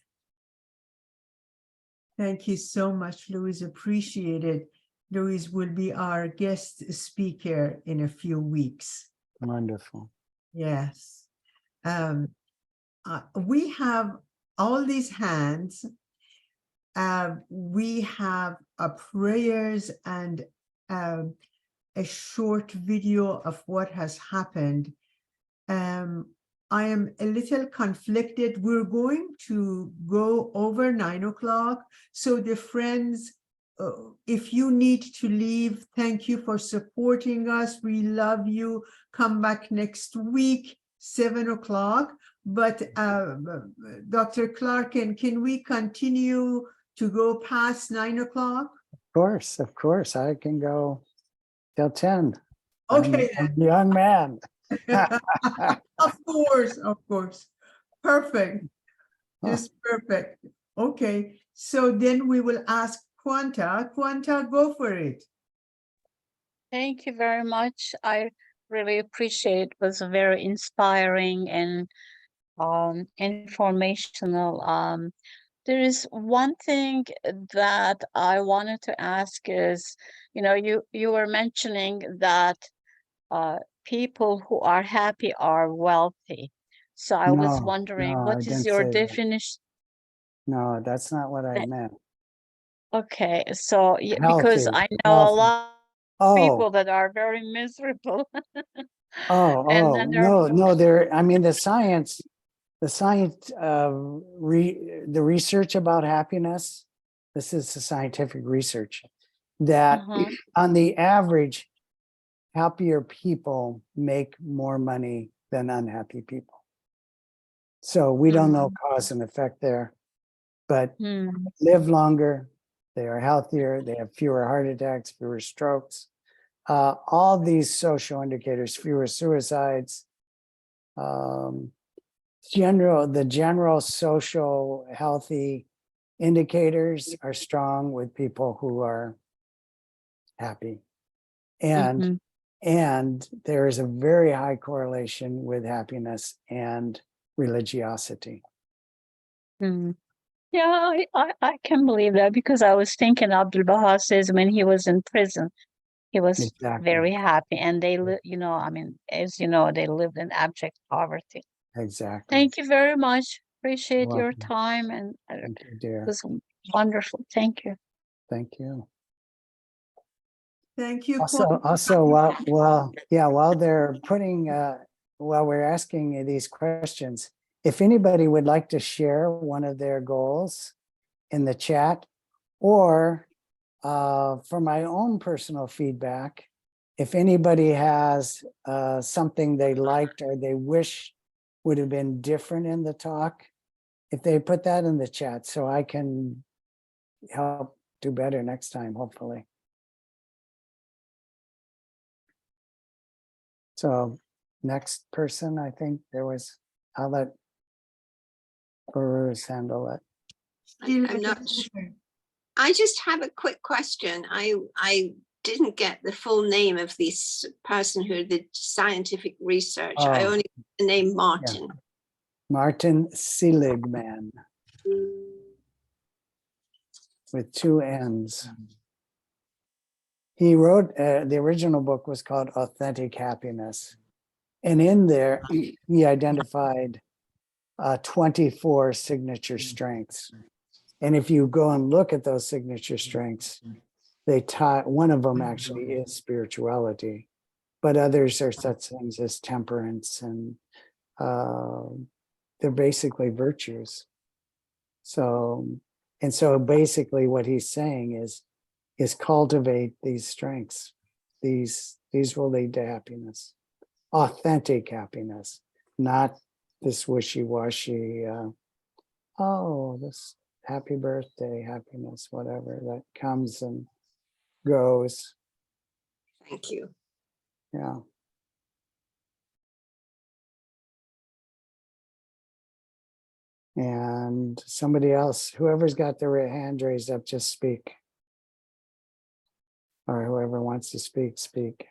Thank you so much, Louise. Appreciate it. Louise will be our guest speaker in a few weeks. Wonderful. Yes. We have all these hands. We have prayers and a short video of what has happened. I am a little conflicted. We're going to go over 9 o'clock. So the friends, if you need to leave, thank you for supporting us. We love you. Come back next week, 7 o'clock. But Dr. Clarken, can we continue to go past 9 o'clock? Of course, I can go till 10. Okay, I'm a young man. Of course. Perfect. Just perfect. Okay, so then we will ask Quanta. Quanta, go for it. Thank you very much. I really appreciate it. It was very inspiring and informational. There is one thing that I wanted to ask is, you were mentioning that people who are happy are wealthy. So I was No, wondering, I what is didn't your say that. definition? No, that's not what I That- meant. Okay, so because Healthy, I know a healthy. lot of people Oh, that are very miserable. And oh, then there are no, there, I mean, the science, the research about happiness, this is the scientific research, that on the average, happier people make more money than unhappy people. So we don't know cause and effect there, but live longer, they are healthier, they have fewer heart attacks, fewer strokes, all these social indicators, fewer suicides, the general social healthy indicators are strong with people who are happy. And there is a very high correlation with happiness and religiosity. Yeah, I can believe that, because I was thinking Abdul Baha says when he was in prison, he was very happy, and they live, I mean, as you know, they lived in abject poverty. Exactly. Thank you very much. Appreciate You're your welcome. time, and Thank you, it dear. was wonderful. Thank you. Thank you. Thank you, Also, while they're putting, while we're asking these questions, if anybody would like to share one of their goals in the chat, or for my own personal feedback, if anybody has something they liked or they wish would have been different in the talk, if they put that in the chat so I can help do better next time, hopefully. So next person, I think I'll let Buruz handle it. I'm not sure. I just have a quick question. I didn't get the full name of this person who did scientific research. I only got the name Martin. Yeah. Martin Seligman with 2 N's. He wrote, the original book was called Authentic Happiness. And in there, he identified 24 signature strengths. And if you go and look at those signature strengths, one of them actually is spirituality, but others are such things as temperance, and they're basically virtues. So basically what he's saying is cultivate these strengths. These will lead to happiness, authentic happiness, not this wishy-washy, this happy birthday, happiness, whatever that comes and goes. Thank you. Yeah. And somebody else, whoever's got their hand raised up, just speak. or whoever wants to speak, speak.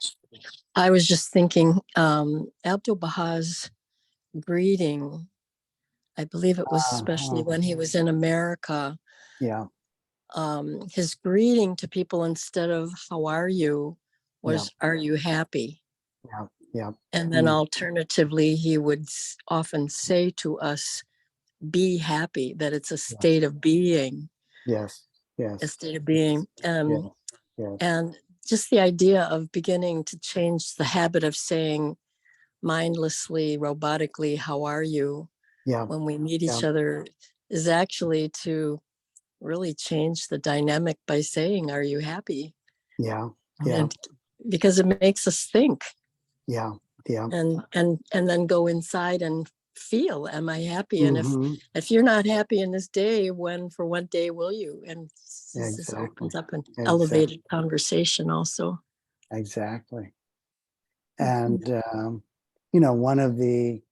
I was just thinking, Abdu'l-Baha's greeting, I believe it was especially when he was in America, Yeah, his greeting to people instead of "How are you?" was "Are you happy?" yeah, yeah. And then alternatively, he would often say to us, "Be happy," that it's a state of being, Yes, yes. a state of being. Yes, yes. And just the idea of beginning to change the habit of saying mindlessly, robotically, "How are you?" Yeah, when we meet yeah, each other is actually to really change the dynamic by saying, "Are you happy?" yeah, yeah, And because it makes us think yeah, yeah. and then go inside and feel, am I happy? And Mhm. if you're not happy in this day, when, for what day will you? And this Exactly. opens up an Exactly. elevated conversation also. Exactly. And, you know, one of the,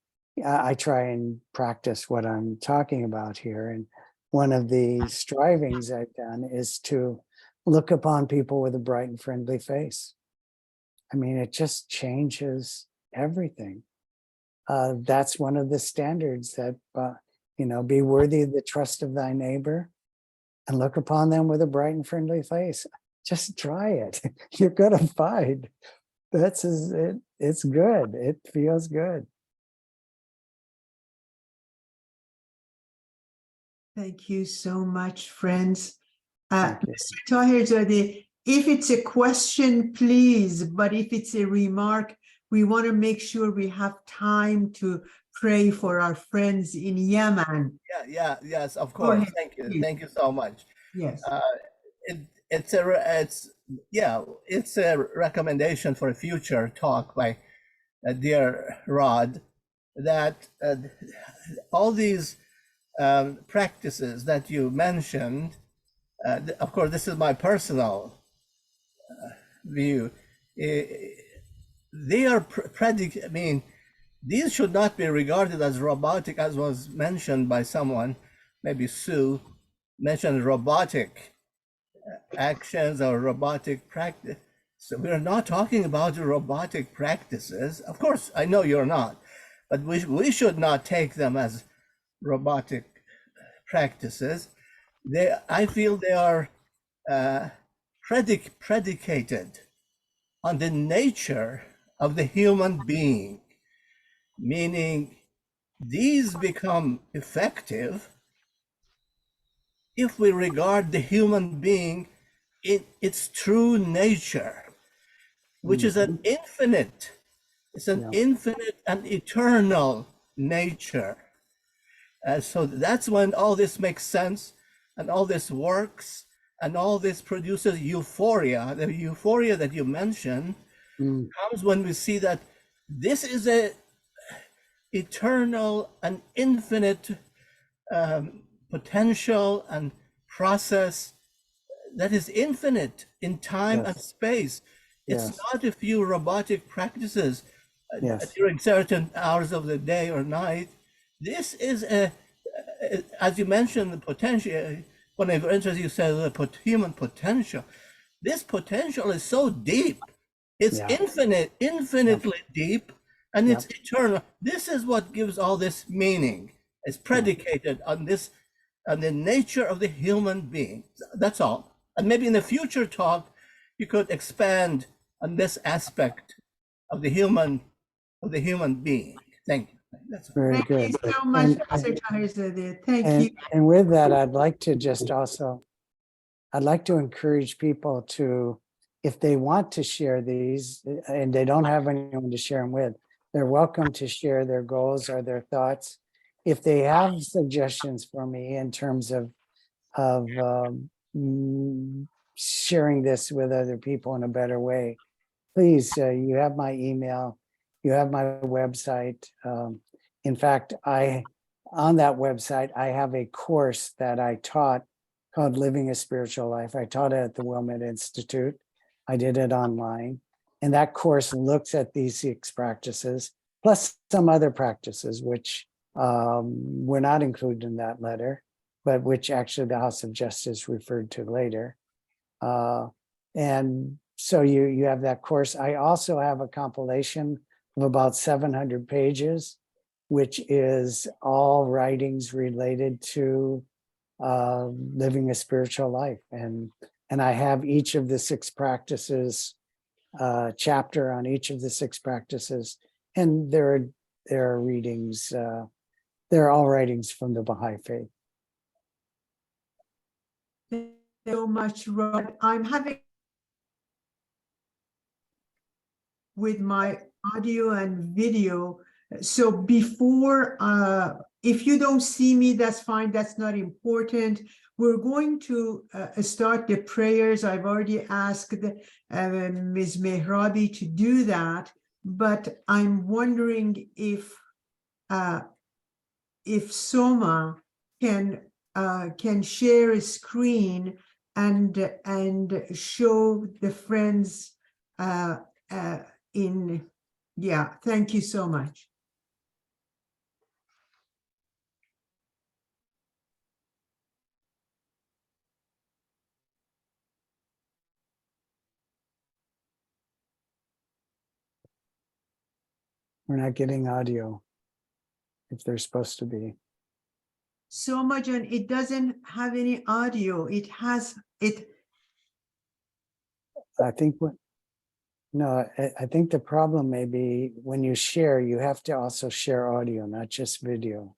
I try and practice what I'm talking about here. And one of the strivings I've done is to look upon people with a bright and friendly face. I mean, it just changes everything. That's one of the standards that, you know, be worthy of the trust of thy neighbor and look upon them with a bright and friendly face. Just try it. You're going to find it's good. It feels good. Thank you so much, friends. Thank you. Mr. Taherzadeh, if it's a question, please, but if it's a remark, we want to make sure we have time to pray for our friends in Yemen. Yes, of Go course. ahead, please. Thank you so much. Yes. It's a recommendation for a future talk by dear Rod, that all these practices that you mentioned, of course, this is my personal view. They are I mean, these should not be regarded as robotic, as was mentioned by someone, maybe Sue mentioned robotic actions or robotic practice. So we're not talking about robotic practices. Of course, I know you're not, but we should not take them as robotic practices. I feel they are predicated on the nature of the human being, meaning these become effective if we regard the human being in its true nature, which is an infinite, it's an infinite and eternal nature. So that's when all this makes sense and all this works and all this produces euphoria. The euphoria that you mentioned comes when we see that this is a eternal and infinite potential and process that is infinite in time and space. It's not a few robotic practices during certain hours of the day or night. This is as you mentioned, the potential. One of your interests, you said the human potential. This potential is so deep. It's infinite, infinitely deep, and it's eternal. This is what gives all this meaning. It's predicated on this, on the nature of the human being. That's all. And maybe in the future talk, you could expand on this aspect of the human being. Thank you. That's Very Thank good. you so much, Mr. Taherzadeh. Thank you. And with that, I'd like to just also, I'd like to encourage people to, if they want to share these and they don't have anyone to share them with, they're welcome to share their goals or their thoughts. If they have suggestions for me in terms of sharing this with other people in a better way, please, you have my email, you have my website. In fact, on that website, I have a course that I taught called Living a Spiritual Life. I taught it at the Wilmette Institute. I did it online. And that course looks at these 6 practices, plus some other practices, which were not included in that letter, but which actually the House of Justice referred to later. And so you have that course. I also have a compilation of about 700 pages, which is all writings related to living a spiritual life. And I have each of the 6 practices, chapter on each of the 6 practices. And there are readings, they're all writings from the Baha'i faith. Thank you so much, Rod. I'm having with my audio and video. So before, if you don't see me, that's fine. That's not important. We're going to start the prayers. I've already asked Ms. Mehrabi to do that, but I'm wondering if Soma can share a screen and show the friends yeah, thank you so much. We're not getting audio if they're supposed to be. So much, and it doesn't have any audio. It has it. I think I think the problem may be when you share, you have to also share audio, not just video.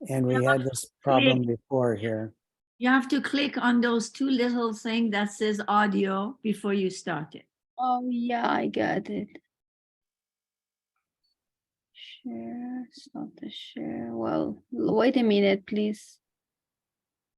And we had this problem before here. You have to click on those 2 little things that says audio before you start it. Oh, yeah, I got it. Share, stop the share. Well, wait a minute, please.